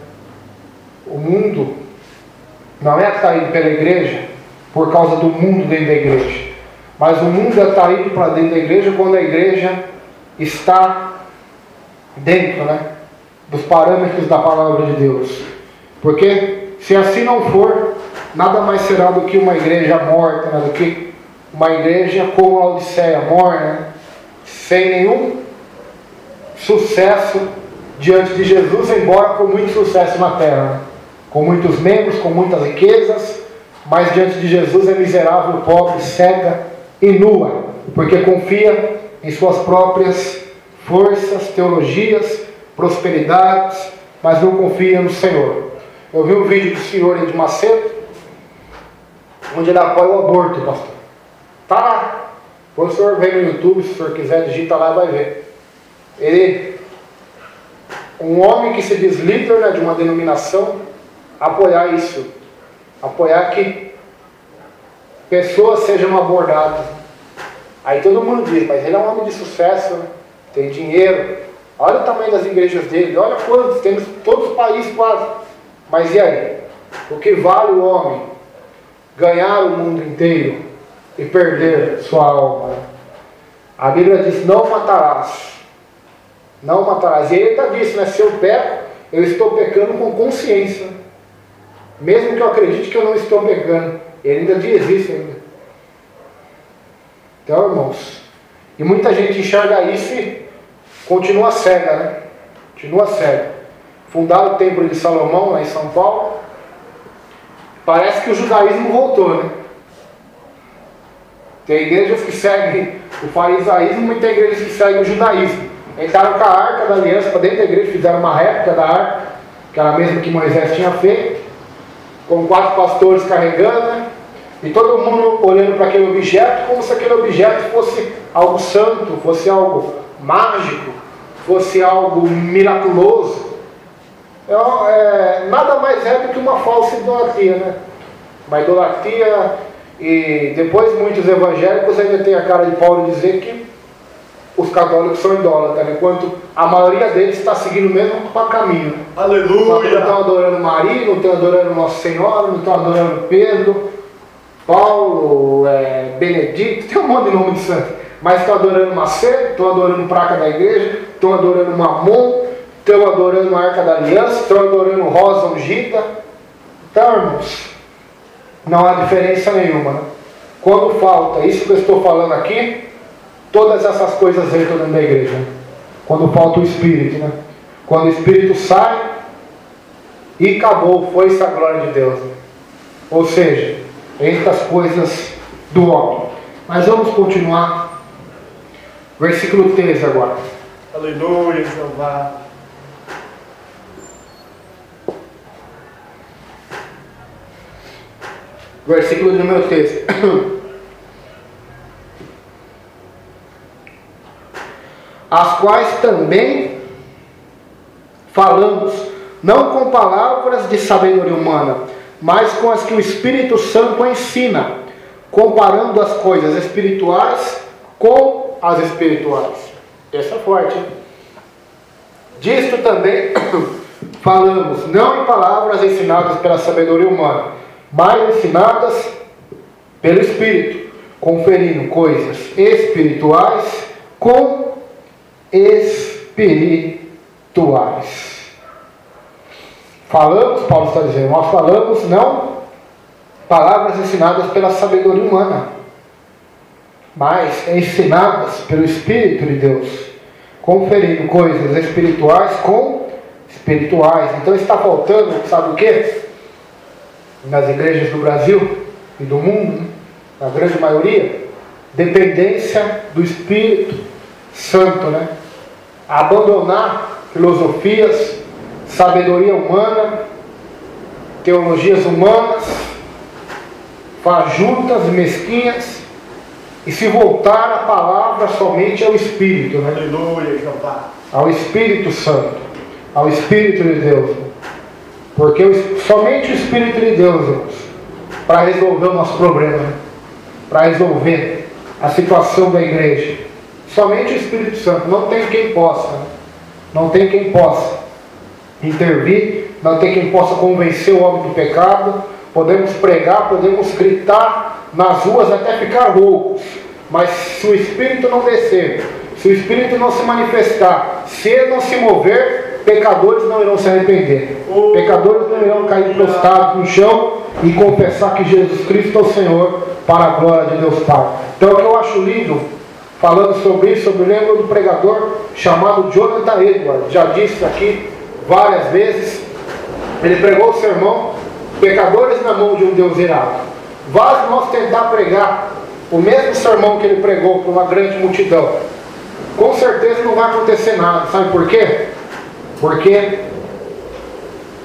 O mundo não é atraído pela igreja por causa do mundo dentro da igreja, mas o mundo é atraído para dentro da igreja quando a igreja está dentro, né, dos parâmetros da palavra de Deus. Porque se assim não for, nada mais será do que uma igreja morta, né, do que uma igreja como a Odisseia, morna, sem nenhum sucesso diante de Jesus, embora com muito sucesso na terra, com muitos membros, com muitas riquezas, mas diante de Jesus é miserável, pobre, cega e nua, porque confia em suas próprias forças, teologias, prosperidades, mas não confia no Senhor. Eu vi um vídeo do senhor de Macedo, onde ele apoia o aborto, pastor. Está lá. Quando o senhor vem no YouTube, se o senhor quiser, digita lá e vai ver. Um homem que se diz líder, né, de uma denominação, apoiar isso. Apoiar que pessoas sejam abordadas. Aí todo mundo diz, mas ele é um homem de sucesso, né? Tem dinheiro. Olha o tamanho das igrejas dele, olha quantos, temos todos os países quase. Mas e aí? O que vale o homem ganhar o mundo inteiro e perder sua alma? A Bíblia diz, não matarás. Não matarás. E ele ainda disse, né? Se eu peco, eu estou pecando com consciência. Mesmo que eu acredite que eu não estou pecando. Ele ainda diz isso ainda. Então, irmãos, e muita gente enxerga isso e continua cega, né? Continua cega. Fundaram o Templo de Salomão, lá em São Paulo. Parece que o judaísmo voltou, né? Tem igrejas que seguem o farisaísmo e tem igrejas que seguem o judaísmo. Entraram com a Arca da Aliança para dentro da igreja, fizeram uma réplica da Arca, que era a mesma que Moisés tinha feito, com 4 pastores carregando, né? E todo mundo olhando para aquele objeto como se aquele objeto fosse algo santo, fosse algo mágico, fosse algo miraculoso. Nada mais é do que uma falsa idolatria, né? Uma idolatria, e depois muitos evangélicos ainda têm a cara de Paulo dizer que os católicos são idólatras, enquanto a maioria deles está seguindo o mesmo caminho. Aleluia! Não estão adorando Maria, não estão adorando Nossa Senhora, não estão adorando Pedro, Paulo, Benedito, tem um monte de nome de santo. Mas estão adorando Macedo, estão adorando Praca da Igreja, estão adorando Mamon, estão adorando a Arca da Aliança, estão adorando Rosa Ungida. Então, irmãos, não há diferença nenhuma, né? Quando falta isso que eu estou falando aqui, todas essas coisas entram dentro da igreja. Né? Quando falta o Espírito, né? Quando o Espírito sai e acabou, foi-se a glória de Deus. Né? Ou seja, entre as coisas do homem. Mas vamos continuar. Versículo 13 agora. Aleluia, Jeová. Versículo número 13. As quais também falamos, não com palavras de sabedoria humana, mas com as que o Espírito Santo ensina, comparando as coisas espirituais com as espirituais. Essa é forte, hein? Disto também falamos, não em palavras ensinadas pela sabedoria humana, mas ensinadas pelo Espírito, conferindo coisas espirituais com espirituais. Falamos, Paulo está dizendo, nós falamos não palavras ensinadas pela sabedoria humana, mas ensinadas pelo Espírito de Deus, conferindo coisas espirituais com espirituais. Então está faltando, sabe o que? Nas igrejas do Brasil e do mundo, na grande maioria, dependência do Espírito Santo, né? Abandonar filosofias, sabedoria humana, teologias humanas, fajutas e mesquinhas, e se voltar a palavra somente ao Espírito, né? Aleluia, Jeová. Ao Espírito Santo, ao Espírito de Deus. Porque somente o Espírito de Deus, irmãos, para resolver o nosso problema, né? Para resolver a situação da igreja. Somente o Espírito Santo. Não tem quem possa, né? Não tem quem possa intervir, não tem quem possa convencer o homem do pecado. Podemos pregar, podemos gritar nas ruas até ficar roucos, mas se o Espírito não descer, se o Espírito não se manifestar, se ele não se mover, pecadores não irão se arrepender, pecadores não irão cair prostrados no chão e confessar que Jesus Cristo é o Senhor, para a glória de Deus Pai. Então o que eu acho lindo, falando sobre isso, eu me lembro do pregador chamado Jonathan Edwards, já disse aqui várias vezes. Ele pregou o sermão Pecadores na mão de um Deus irado. Vale nós tentar pregar o mesmo sermão que ele pregou para uma grande multidão, com certeza não vai acontecer nada. Sabe por quê? Porque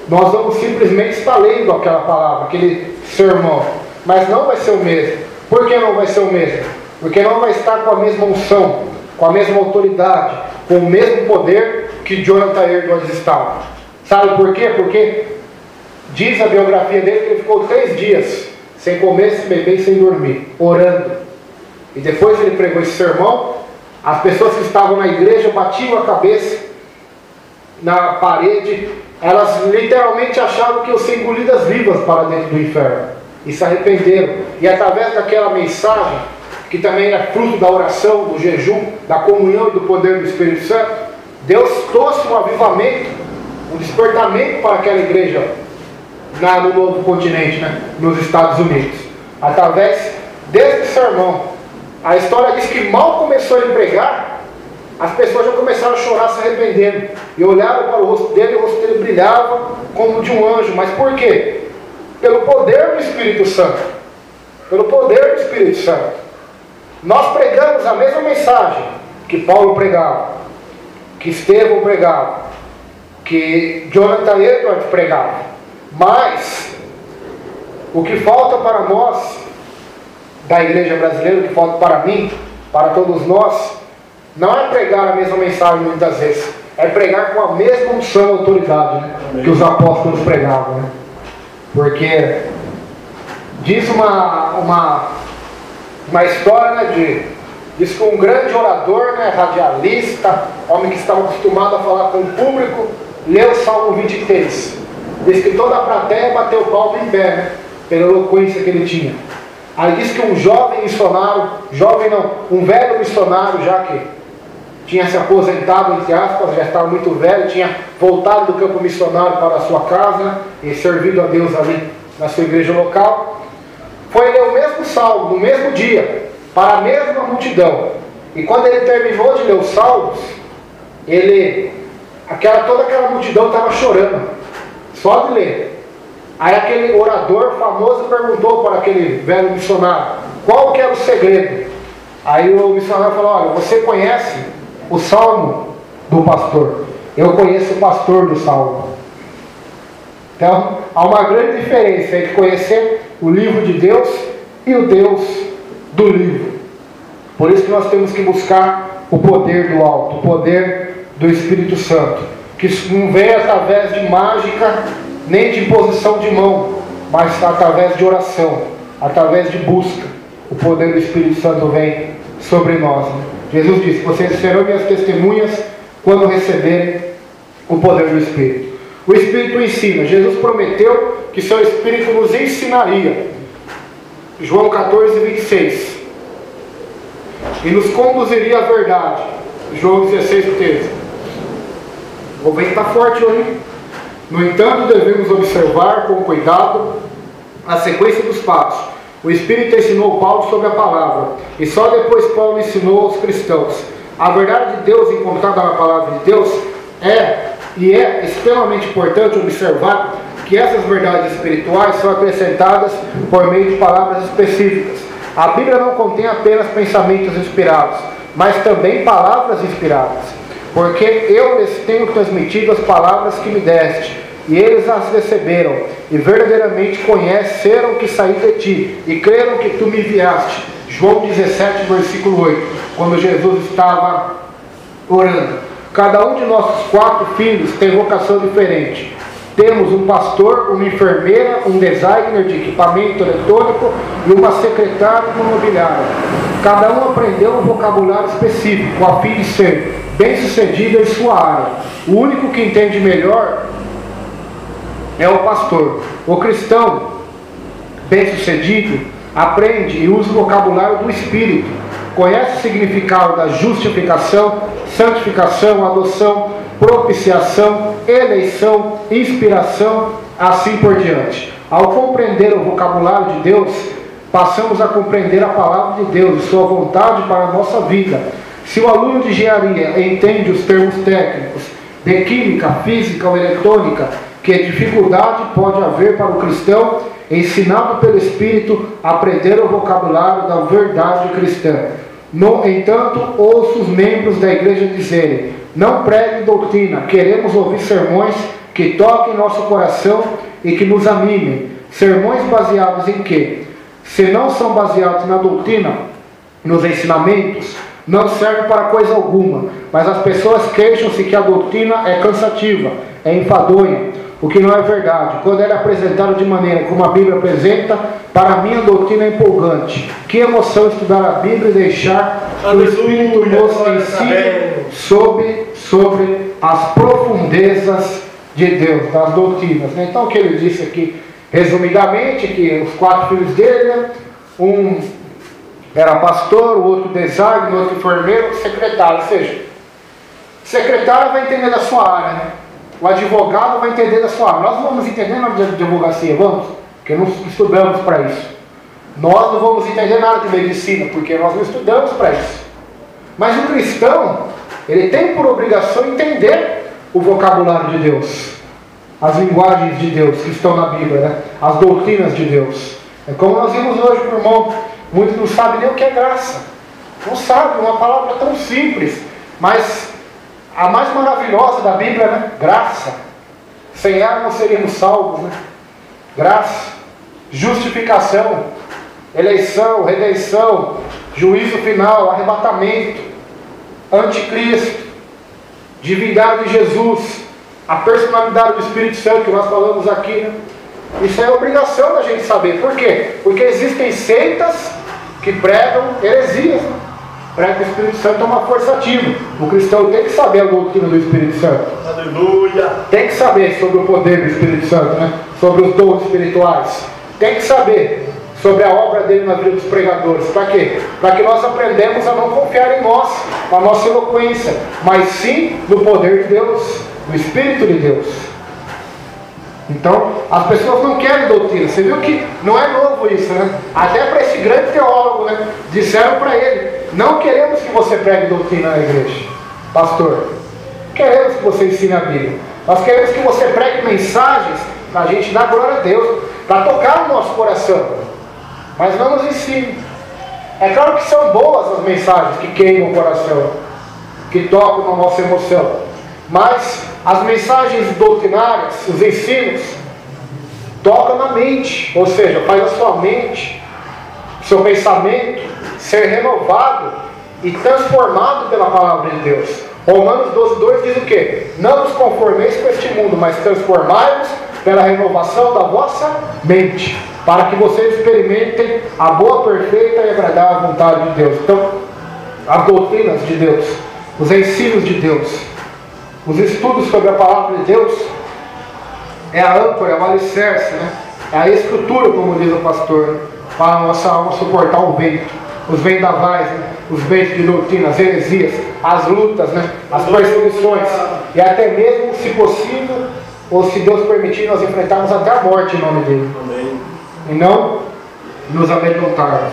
nós vamos simplesmente estar lendo aquela palavra, aquele sermão, mas não vai ser o mesmo. Por que não vai ser o mesmo? Porque não vai estar com a mesma unção, com a mesma autoridade, com o mesmo poder que Jonathan Edwards estava. Sabe por quê? Porque diz a biografia dele que ele ficou 3 dias sem comer, sem beber e sem dormir, orando. e depois ele pregou esse sermão, as pessoas que estavam na igreja batiam a cabeça na parede, elas literalmente achavam que iam ser engolidas vivas para dentro do inferno, e se arrependeram. E através daquela mensagem, que também é fruto da oração, do jejum, da comunhão e do poder do Espírito Santo, Deus trouxe um avivamento, um despertamento para aquela igreja no novo continente, nos Estados Unidos. Através desse sermão, a história diz que mal começou ele pregar, as pessoas já começaram a chorar se arrependendo, e olharam para o rosto dele, e o rosto dele brilhava como de um anjo. Mas por quê? Pelo poder do Espírito Santo. Pelo poder do Espírito Santo. Nós pregamos a mesma mensagem que Paulo pregava, que Estevão pregava, que Jonathan Edwards pregava. Mas o que falta para nós da igreja brasileira, o que falta para mim, para todos nós, não é pregar a mesma mensagem muitas vezes, é pregar com a mesma unção e autoridade, que os apóstolos pregavam, porque diz uma história, diz que um grande orador, radialista, homem que estava acostumado a falar com o público, leu o Salmo 23. Diz que toda a plateia bateu palma em pé, pela eloquência que ele tinha. Aí diz que um jovem missionário, um velho missionário, já que tinha se aposentado, entre aspas, já estava muito velho, tinha voltado do campo missionário para a sua casa e servido a Deus ali na sua igreja local, foi ler o mesmo salmo, no mesmo dia, para a mesma multidão. E quando ele terminou de ler os salmos, toda aquela multidão estava chorando, só de ler. Aí aquele orador famoso perguntou para aquele velho missionário, qual que era o segredo? Aí o missionário falou, olha, você conhece o salmo do pastor? Eu conheço o pastor do salmo. Então, há uma grande diferença entre conhecer o livro de Deus e o Deus do livro. Por isso que nós temos que buscar o poder do alto, o poder do Espírito Santo, que não vem através de mágica, nem de imposição de mão, mas através de oração, através de busca. O poder do Espírito Santo vem sobre nós. Jesus disse, vocês serão minhas testemunhas quando receberem o poder do Espírito. O Espírito ensina. Jesus prometeu que seu Espírito nos ensinaria. João 14, 26. E nos conduziria à verdade. João 16, 13. O vento está forte hoje. No entanto, devemos observar com cuidado a sequência dos passos. O Espírito ensinou Paulo sobre a palavra, e só depois Paulo ensinou aos cristãos. A verdade de Deus encontrada na palavra de Deus é extremamente importante observar que essas verdades espirituais são acrescentadas por meio de palavras específicas. A Bíblia não contém apenas pensamentos inspirados, mas também palavras inspiradas, porque eu lhes tenho transmitido as palavras que me deste, e eles as receberam, e verdadeiramente conheceram que saí de ti, e creram que tu me enviaste. João 17, versículo 8, quando Jesus estava orando. Cada um de nossos 4 filhos tem vocação diferente. Temos um pastor, uma enfermeira, um designer de equipamento eletrônico e uma secretária imobiliária. Cada um aprendeu um vocabulário específico, a fim de ser bem-sucedido em sua área. O único que entende melhor é o pastor. O cristão bem-sucedido aprende e usa o vocabulário do Espírito. Conhece o significado da justificação, santificação, adoção, propiciação, eleição, inspiração, assim por diante. Ao compreender o vocabulário de Deus, passamos a compreender a palavra de Deus e sua vontade para a nossa vida. Se o aluno de engenharia entende os termos técnicos de química, física ou eletrônica, que dificuldade pode haver para o cristão, ensinado pelo Espírito, aprender o vocabulário da verdade cristã. No entanto, ouço os membros da igreja dizerem: não pregue doutrina, queremos ouvir sermões que toquem nosso coração e que nos animem. Sermões baseados em quê? Se não são baseados na doutrina, nos ensinamentos, não servem para coisa alguma. Mas as pessoas queixam-se que a doutrina é cansativa, é enfadonha. o que não é verdade, quando ela é apresentada de maneira como a Bíblia apresenta, para mim a doutrina é empolgante. Que emoção estudar a Bíblia e deixar que o Espírito nos ensine sobre as profundezas de Deus, das doutrinas. Então o que ele disse aqui, resumidamente, que os 4 filhos dele, né? Um era pastor, o outro designer, o outro enfermeiro, o secretário. Ou seja, o secretário vai entender da sua área, né? O advogado vai entender da sua área. Nós não vamos entender nada de advocacia, vamos? Porque não estudamos para isso. Nós não vamos entender nada de medicina, porque nós não estudamos para isso. Mas o cristão, ele tem por obrigação entender o vocabulário de Deus, as linguagens de Deus que estão na Bíblia, né? As doutrinas de Deus. É como nós vimos hoje, meu irmão, muitos não sabem nem o que é graça. Não sabem, uma palavra tão simples, mas a mais maravilhosa da Bíblia, né? Graça. Sem ela não seríamos salvos, né? Graça, justificação, eleição, redenção, juízo final, arrebatamento, anticristo, divindade de Jesus, a personalidade do Espírito Santo que nós falamos aqui, né? Isso é obrigação da gente saber. Por quê? Porque existem seitas que pregam heresias, né? Prega que o Espírito Santo é uma força ativa. O cristão tem que saber a doutrina do Espírito Santo. Aleluia! Tem que saber sobre o poder do Espírito Santo, né? Sobre os dons espirituais. Tem que saber sobre a obra dele na vida dos pregadores. Para quê? Para que nós aprendamos a não confiar em nós, na nossa eloquência, mas sim no poder de Deus, no Espírito de Deus. Então, as pessoas não querem doutrina. Você viu que não é novo isso, né? Até para esse grande teólogo, né? Disseram para ele: não queremos que você pregue doutrina na igreja, pastor. Queremos que você ensine a Bíblia. Nós queremos que você pregue mensagens para a gente dar glória a Deus, para tocar no nosso coração, mas não nos ensine. É claro que são boas as mensagens que queimam o coração, que tocam na nossa emoção, mas as mensagens doutrinárias, os ensinos, tocam na mente, ou seja, faz a sua mente, seu pensamento ser renovado e transformado pela palavra de Deus. Romanos 12:2 diz o quê? Não vos conformeis com este mundo, mas transformai-vos pela renovação da vossa mente, para que vocês experimentem a boa, perfeita e agradável vontade de Deus. Então, as doutrinas de Deus, os ensinos de Deus, os estudos sobre a palavra de Deus é a âncora, é o alicerce, né? É a estrutura, como diz o pastor, né? Para a nossa alma suportar o vento, os vendavais, né? Os ventos de doutrina, as heresias, as lutas, né? As perseguições, e até mesmo, se possível, ou se Deus permitir, nós enfrentarmos até a morte em nome dele. Amém. E não nos amedrontarmos.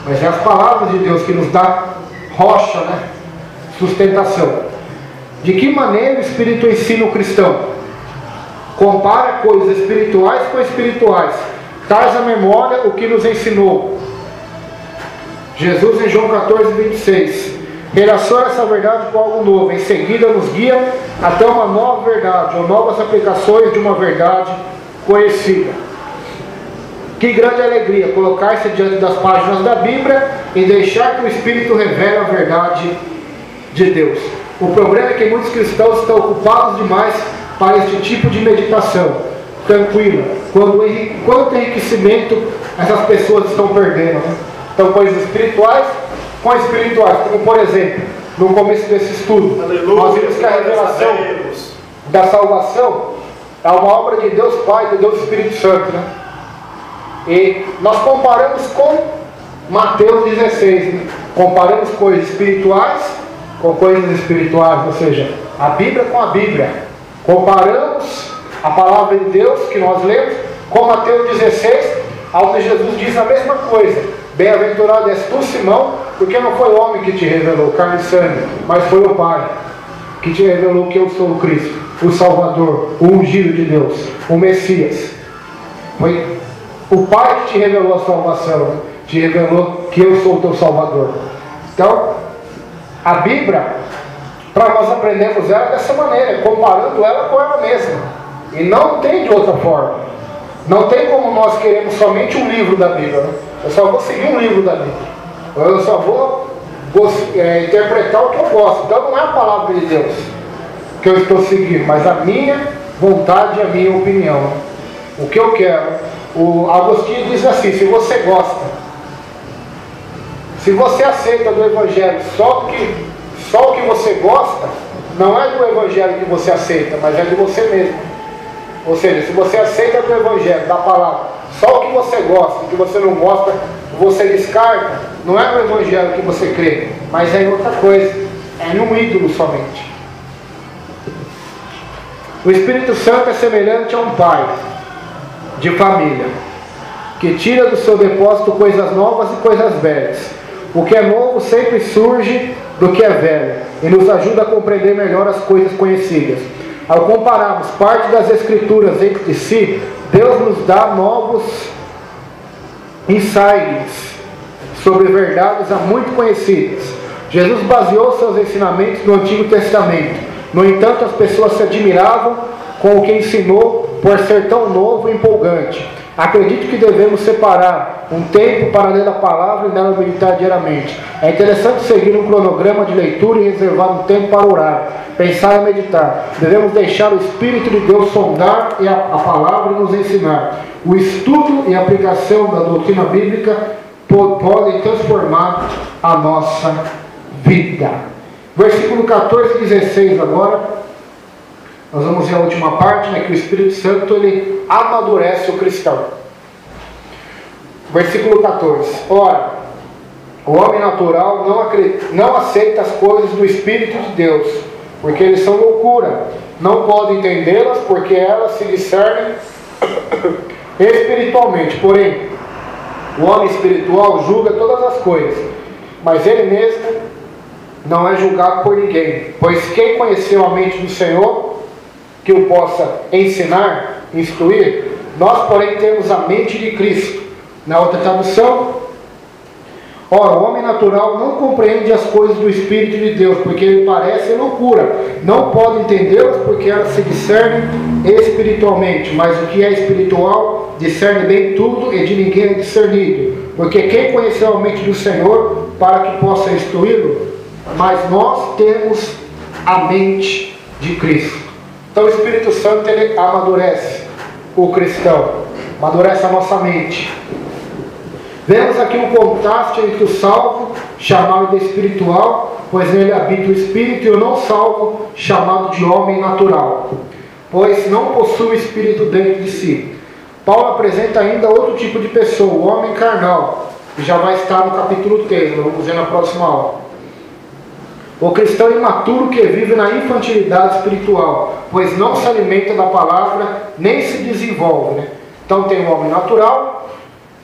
Mas é as palavras de Deus que nos dá rocha, né? Sustentação. De que maneira o Espírito ensina o cristão? Compara coisas espirituais com espirituais. Traz à memória o que nos ensinou Jesus em João 14:26. Relaciona essa verdade com algo novo. Em seguida nos guia até uma nova verdade, ou novas aplicações de uma verdade conhecida. Que grande alegria colocar-se diante das páginas da Bíblia e deixar que o Espírito revele a verdade de Deus. O problema é que muitos cristãos estão ocupados demais para este tipo de meditação tranquila. Quanto enriquecimento essas pessoas estão perdendo, né? Então, coisas espirituais com espirituais. Como, por exemplo, no começo desse estudo, aleluia, nós vimos que a revelação da salvação é uma obra de Deus Pai, de Deus Espírito Santo, né? E nós comparamos com Mateus 16, né? Comparamos coisas espirituais com coisas espirituais, ou seja, a Bíblia com a Bíblia. Comparamos a palavra de Deus que nós lemos com Mateus 16, onde Jesus diz a mesma coisa: bem-aventurado és tu, Simão, porque não foi o homem que te revelou, carne e sangue, mas foi o Pai que te revelou que eu sou o Cristo, o Salvador, o ungido de Deus, o Messias. Foi o Pai que te revelou a salvação, né? Te revelou que eu sou o teu Salvador. Então, a Bíblia, para nós aprendermos ela dessa maneira, comparando ela com ela mesma. E não tem de outra forma. Não tem como nós queremos somente um livro da Bíblia, né? Eu só vou seguir um livro da Bíblia. Eu só vou interpretar o que eu gosto. Então não é a palavra de Deus que eu estou seguindo, mas a minha vontade e a minha opinião. O que eu quero. O Agostinho diz assim: se você gosta, se você aceita do Evangelho só o que você gosta, não é do Evangelho que você aceita, mas é de você mesmo. Ou seja, se você aceita do Evangelho, da palavra, só o que você gosta, o que você não gosta, você descarta, não é no Evangelho que você crê, mas é em outra coisa, é em um ídolo somente. O Espírito Santo é semelhante a um pai de família, que tira do seu depósito coisas novas e coisas velhas. O que é novo sempre surge do que é velho, e nos ajuda a compreender melhor as coisas conhecidas. Ao compararmos parte das Escrituras entre si, Deus nos dá novos insights sobre verdades há muito conhecidas. Jesus baseou seus ensinamentos no Antigo Testamento. No entanto, as pessoas se admiravam com o que ensinou por ser tão novo e empolgante. Acredito que devemos separar um tempo para ler a palavra e nela meditar diariamente. É interessante seguir um cronograma de leitura e reservar um tempo para orar, pensar e meditar. Devemos deixar o Espírito de Deus sondar a palavra e nos ensinar. O estudo e a aplicação da doutrina bíblica podem transformar a nossa vida. Versículo 14 e 16 agora. Nós vamos ver a última parte, né, que o Espírito Santo ele amadurece o cristão. Versículo 14. Ora, o homem natural não aceita as coisas do Espírito de Deus, porque eles são loucura. Não pode entendê-las, porque elas se discernem espiritualmente. Porém, o homem espiritual julga todas as coisas, mas ele mesmo não é julgado por ninguém. Pois quem conheceu a mente do Senhor, que o possa ensinar, instruir? Nós, porém, temos a mente de Cristo. Na outra tradução: ora, o homem natural não compreende as coisas do Espírito de Deus, porque ele parece loucura. Não pode entendê-las, porque elas se discernem espiritualmente. Mas o que é espiritual discerne bem tudo, e de ninguém é discernido. Porque quem conheceu a mente do Senhor para que possa instruí-lo? Mas nós temos a mente de Cristo. Então o Espírito Santo ele amadurece o cristão, amadurece a nossa mente. Vemos aqui um contraste entre o salvo, chamado de espiritual, pois nele habita o Espírito, e o não salvo, chamado de homem natural, pois não possui o Espírito dentro de si. Paulo apresenta ainda outro tipo de pessoa, o homem carnal, que já vai estar no capítulo 3, vamos ver na próxima aula. O cristão imaturo que vive na infantilidade espiritual, pois não se alimenta da palavra, nem se desenvolve, né? Então tem o homem natural,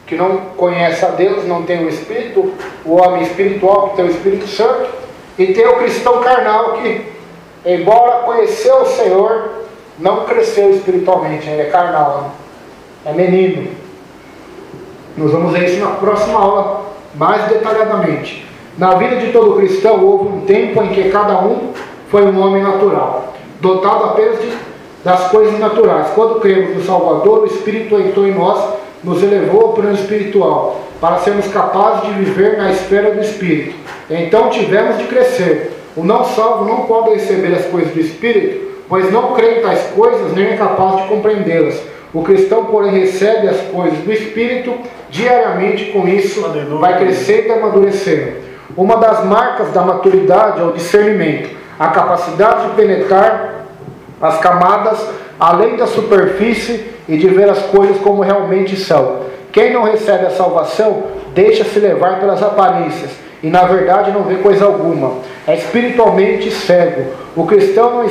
que não conhece a Deus, não tem o Espírito, o homem espiritual, que tem o Espírito Santo, e tem o cristão carnal, que, embora conheceu o Senhor, não cresceu espiritualmente, ele é carnal, né? É menino. Nós vamos ver isso na próxima aula, mais detalhadamente. Na vida de todo cristão houve um tempo em que cada um foi um homem natural, dotado apenas das coisas naturais. Quando cremos no Salvador, o Espírito entrou em nós, nos elevou ao plano espiritual, para sermos capazes de viver na esfera do Espírito. Então tivemos de crescer. O não salvo não pode receber as coisas do Espírito, pois não crê em tais coisas, nem é capaz de compreendê-las. O cristão, porém, recebe as coisas do Espírito diariamente, com isso vai crescendo e amadurecendo. Uma das marcas da maturidade é o discernimento, a capacidade de penetrar as camadas além da superfície e de ver as coisas como realmente são. Quem não recebe a salvação deixa-se levar pelas aparências e na verdade não vê coisa alguma. É espiritualmente cego. O cristão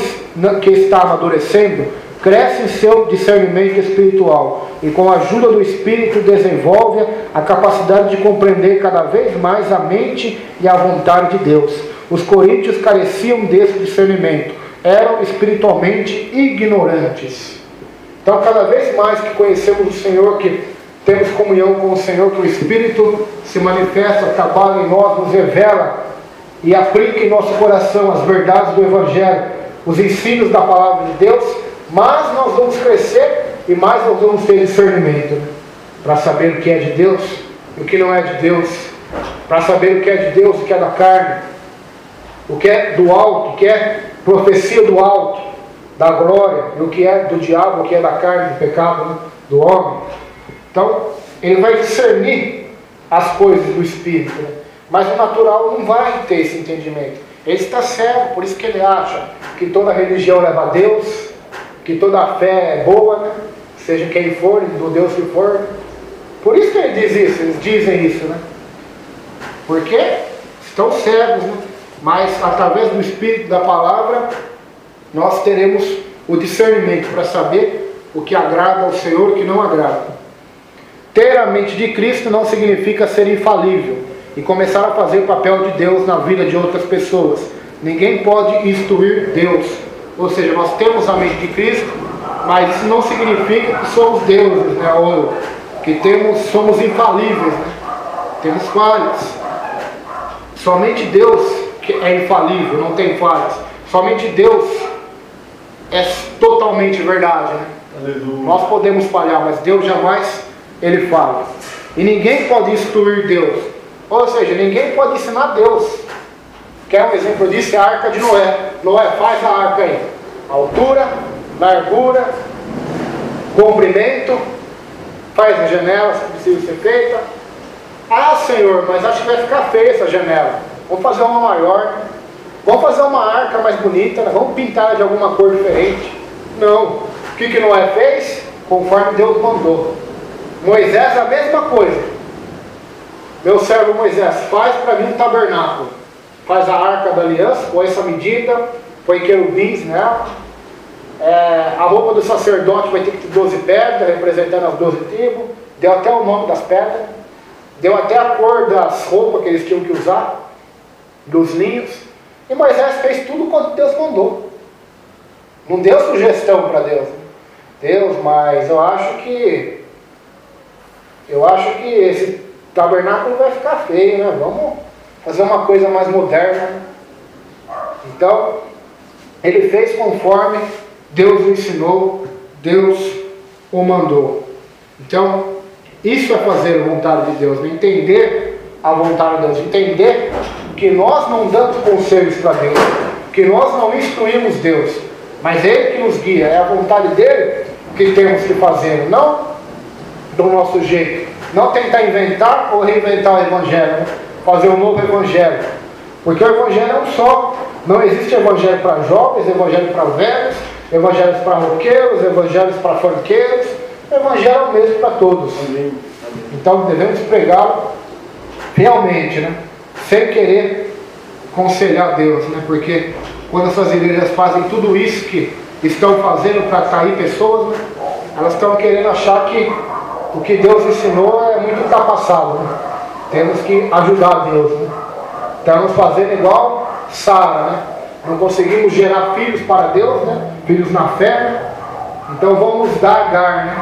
que está amadurecendo cresce em seu discernimento espiritual e com a ajuda do Espírito desenvolve a capacidade de compreender cada vez mais a mente e a vontade de Deus. Os coríntios careciam desse discernimento, eram espiritualmente ignorantes. Então, cada vez mais que conhecemos o Senhor, que temos comunhão com o Senhor, que o Espírito se manifesta, trabalha em nós, nos revela e aplica em nosso coração as verdades do Evangelho, os ensinos da Palavra de Deus, mais nós vamos crescer e mais nós vamos ter discernimento, né? Para saber o que é de Deus e o que não é de Deus, para saber o que é de Deus e o que é da carne, o que é do alto, o que é profecia do alto, da glória, e o que é do diabo, o que é da carne, do pecado, né? Do homem. Então, ele vai discernir as coisas do Espírito, né? Mas o natural não vai ter esse entendimento. Ele está cego, por isso que ele acha que toda religião leva a Deus, que toda fé é boa, né? Seja quem for, do Deus que for. Por isso que ele diz isso, eles dizem isso, né? Porque estão cegos, né? Mas através do Espírito da Palavra, nós teremos o discernimento para saber o que agrada ao Senhor e o que não agrada. Ter a mente de Cristo não significa ser infalível e começar a fazer o papel de Deus na vida de outras pessoas. Ninguém pode instruir Deus. Ou seja, nós temos a mente de Cristo, mas isso não significa que somos deuses, né? Ou que somos infalíveis, né? Temos falhas. Somente Deus que é infalível, não tem falhas. Somente Deus é totalmente verdade, né? Aleluia. Nós podemos falhar, mas Deus jamais ele falha. E ninguém pode instruir Deus. Ou seja, ninguém pode ensinar Deus. Quer um exemplo disso? É a arca de Noé. Noé, faz a arca aí. Altura, largura, comprimento, faz as janelas que precisam ser feitas. Ah, Senhor, mas acho que vai ficar feia essa janela. Vamos fazer uma maior. Vamos fazer uma arca mais bonita, né? Vamos pintar de alguma cor diferente. Não. O que Noé fez? Conforme Deus mandou. Moisés, a mesma coisa. Meu servo Moisés, faz para mim um tabernáculo. Faz a arca da aliança, põe essa medida, põe querubins nela. A roupa do sacerdote vai ter que ter 12 pedras, representando as 12 tribos. Deu até o nome das pedras. Deu até a cor das roupas que eles tinham que usar, dos linhos. E Moisés fez tudo quanto Deus mandou. Não deu sugestão para Deus. Deus, mas eu acho que esse tabernáculo vai ficar feio, né? Vamos fazer uma coisa mais moderna. Então, ele fez conforme Deus o ensinou, Deus o mandou. Então, isso é fazer a vontade de Deus, entender a vontade de Deus, entender que nós não damos conselhos para Deus, que nós não instruímos Deus, mas Ele que nos guia, é a vontade dEle que temos que fazer, não do nosso jeito, não tentar inventar ou reinventar o Evangelho, né? Fazer um novo Evangelho, porque o Evangelho é um só, não existe Evangelho para jovens, Evangelho para velhos, Evangelhos para roqueiros, Evangelhos para funkeiros, o Evangelho é o mesmo para todos. Então devemos pregá-lo realmente, né? Sem querer aconselhar Deus, né? Porque quando essas igrejas fazem tudo isso que estão fazendo para atrair pessoas, né? Elas estão querendo achar que o que Deus ensinou é muito ultrapassado, né? Temos que ajudar Deus, né? Estamos fazendo igual Sara, né? Não conseguimos gerar filhos para Deus, né? Filhos na fé, né? Então vamos dar Agar, né?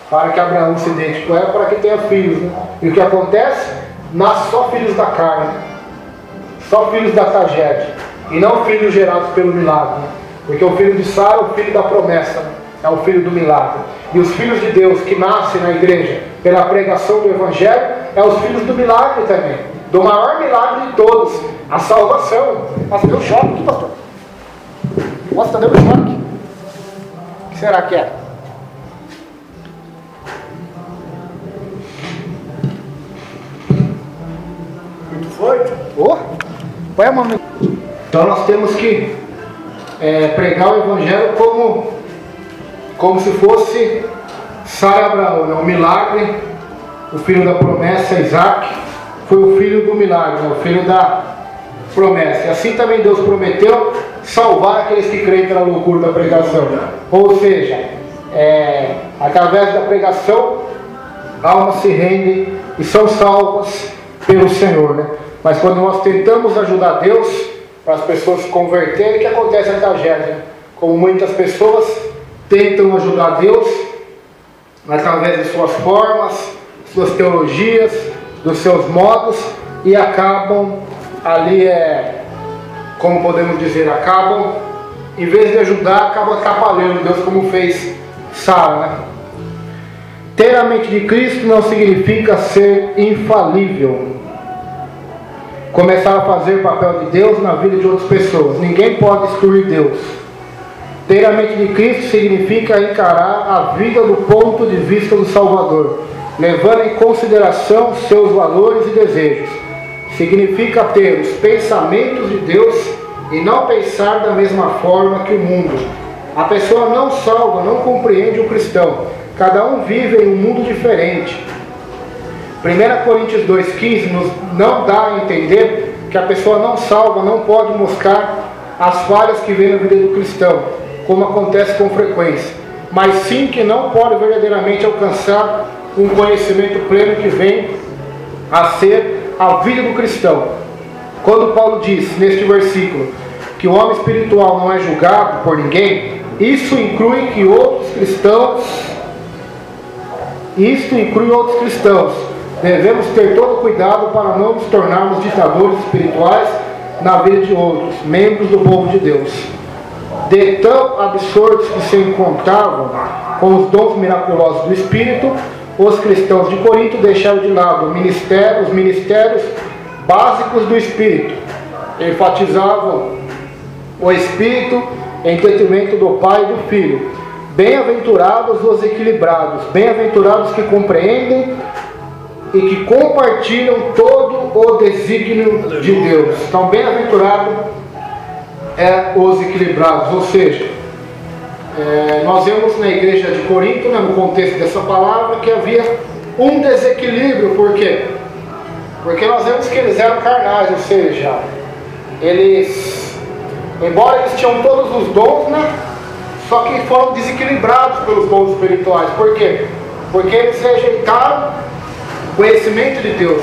Para que Abraão se deite com ela, para que tenha filhos, né? E o que acontece? Nasce só filhos da carne, né? Só filhos da tragédia, e não filhos gerados pelo milagre, né? Porque o filho de Sara é o filho da promessa, né? É o filho do milagre. E os filhos de Deus que nascem na igreja pela pregação do Evangelho é os filhos do milagre também, do maior milagre de todos, a salvação. Nossa, deu choque aqui, pastor. Nossa, deu choque. O que será que é? Muito forte? Põe a mão no... Então nós temos que pregar o Evangelho como se fosse Sara e Abraão, né? O milagre, o filho da promessa, Isaac, foi o filho do milagre, né? O filho da promessa. E assim também Deus prometeu salvar aqueles que creem pela loucura da pregação. Ou seja, através da pregação, almas se rendem e são salvas pelo Senhor, né? Mas quando nós tentamos ajudar Deus para as pessoas se converterem, o que acontece na tragédia? Como muitas pessoas tentam ajudar Deus através de suas formas, suas teologias, dos seus modos, e acabam ali, como podemos dizer, em vez de ajudar, acabam atrapalhando Deus, como fez Sara, né? Ter a mente de Cristo não significa ser infalível. Começar a fazer o papel de Deus na vida de outras pessoas. Ninguém pode instruir Deus. Ter a mente de Cristo significa encarar a vida do ponto de vista do Salvador, levando em consideração seus valores e desejos. Significa ter os pensamentos de Deus e não pensar da mesma forma que o mundo. A pessoa não salva não compreende o cristão. Cada um vive em um mundo diferente. 1 Coríntios 2,15 nos não dá a entender que a pessoa não salva não pode mostrar as falhas que vê na vida do cristão, como acontece com frequência, mas sim que não pode verdadeiramente alcançar um conhecimento pleno que vem a ser a vida do cristão. Quando Paulo diz neste versículo que o homem espiritual não é julgado por ninguém, isso inclui outros cristãos. Devemos ter todo cuidado para não nos tornarmos ditadores espirituais na vida de outros, membros do povo de Deus. De tão absortos que se encontravam com os dons miraculosos do Espírito, os cristãos de Corinto deixaram de lado os ministérios básicos do Espírito. Enfatizavam o Espírito em detrimento do Pai e do Filho. Bem-aventurados os equilibrados, bem-aventurados que compreendem e que compartilham todo o desígnio de Deus. Então, bem-aventurado é os equilibrados, ou seja, nós vemos na igreja de Corinto, no contexto dessa palavra, que havia um desequilíbrio. Por quê? Porque nós vemos que eles eram carnais, ou seja, embora eles tinham todos os dons, só que foram desequilibrados pelos dons espirituais. Por quê? Porque eles rejeitaram o conhecimento de Deus,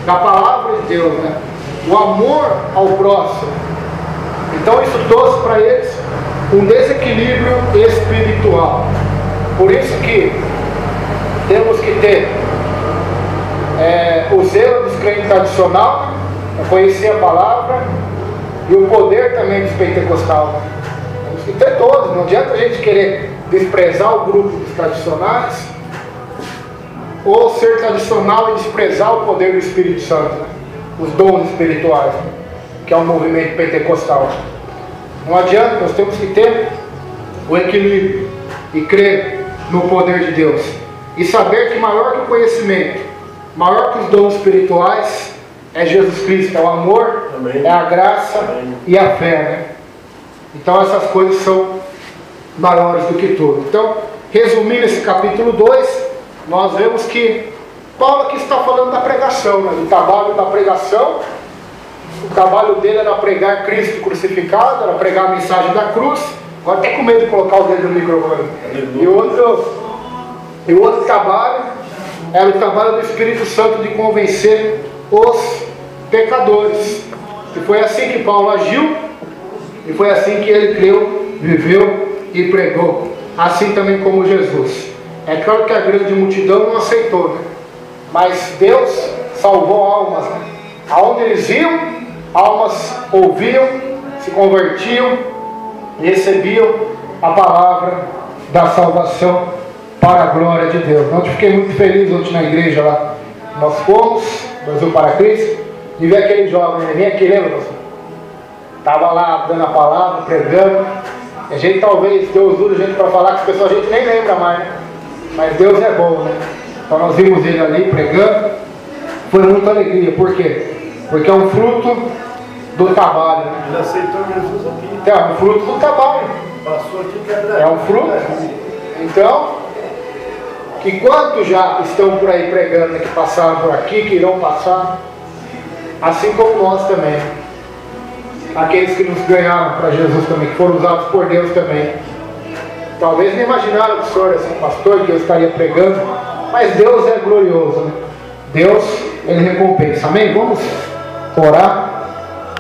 da palavra de Deus, o amor ao próximo. Então isso trouxe para eles um desequilíbrio espiritual. Por isso que temos que ter o zelo dos crentes tradicionais, conhecer a palavra, e o poder também dos pentecostais. Temos que ter todos. Não adianta a gente querer desprezar o grupo dos tradicionais, ou ser tradicional e desprezar o poder do Espírito Santo, os dons espirituais, que é o movimento pentecostal. Não adianta, nós temos que ter o equilíbrio e crer no poder de Deus e saber que maior que o conhecimento, maior que os dons espirituais é Jesus Cristo, é o amor, amém, é a graça, amém, e a fé, Então essas coisas são maiores do que tudo. Então, resumindo esse capítulo 2, nós vemos que Paulo aqui está falando da pregação, do trabalho da pregação. O trabalho dele era pregar Cristo crucificado, era pregar a mensagem da cruz. Agora até com medo de colocar o dedo no microfone. E o outro trabalho era o trabalho do Espírito Santo de convencer os pecadores. E foi assim que Paulo agiu, e foi assim que ele creu, viveu e pregou. Assim também como Jesus. É claro que a grande multidão não aceitou, mas Deus salvou almas. Aonde eles iam, almas ouviam, se convertiam e recebiam a palavra da salvação para a glória de Deus. Ontem fiquei muito feliz ontem na igreja lá. Nós fomos, Brasil para Cristo, e vi aquele jovem, vem aqui, lembra? Estava lá dando a palavra, pregando. A gente talvez, Deus usa a gente para falar que as pessoas a gente nem lembra mais, mas Deus é bom, Então nós vimos ele ali pregando. Foi muita alegria. Por quê? Porque é um fruto do trabalho. Ele aceitou Jesus aqui. Então, é um fruto do trabalho. Passou aqui que era. É um fruto. Então, que quantos já estão por aí pregando, que passaram por aqui, que irão passar, assim como nós também. Aqueles que nos ganharam para Jesus também, que foram usados por Deus também. Talvez nem imaginaram que o senhor, assim, pastor, que eu estaria pregando, mas Deus é glorioso, Deus, Ele recompensa. Amém? Vamos orar.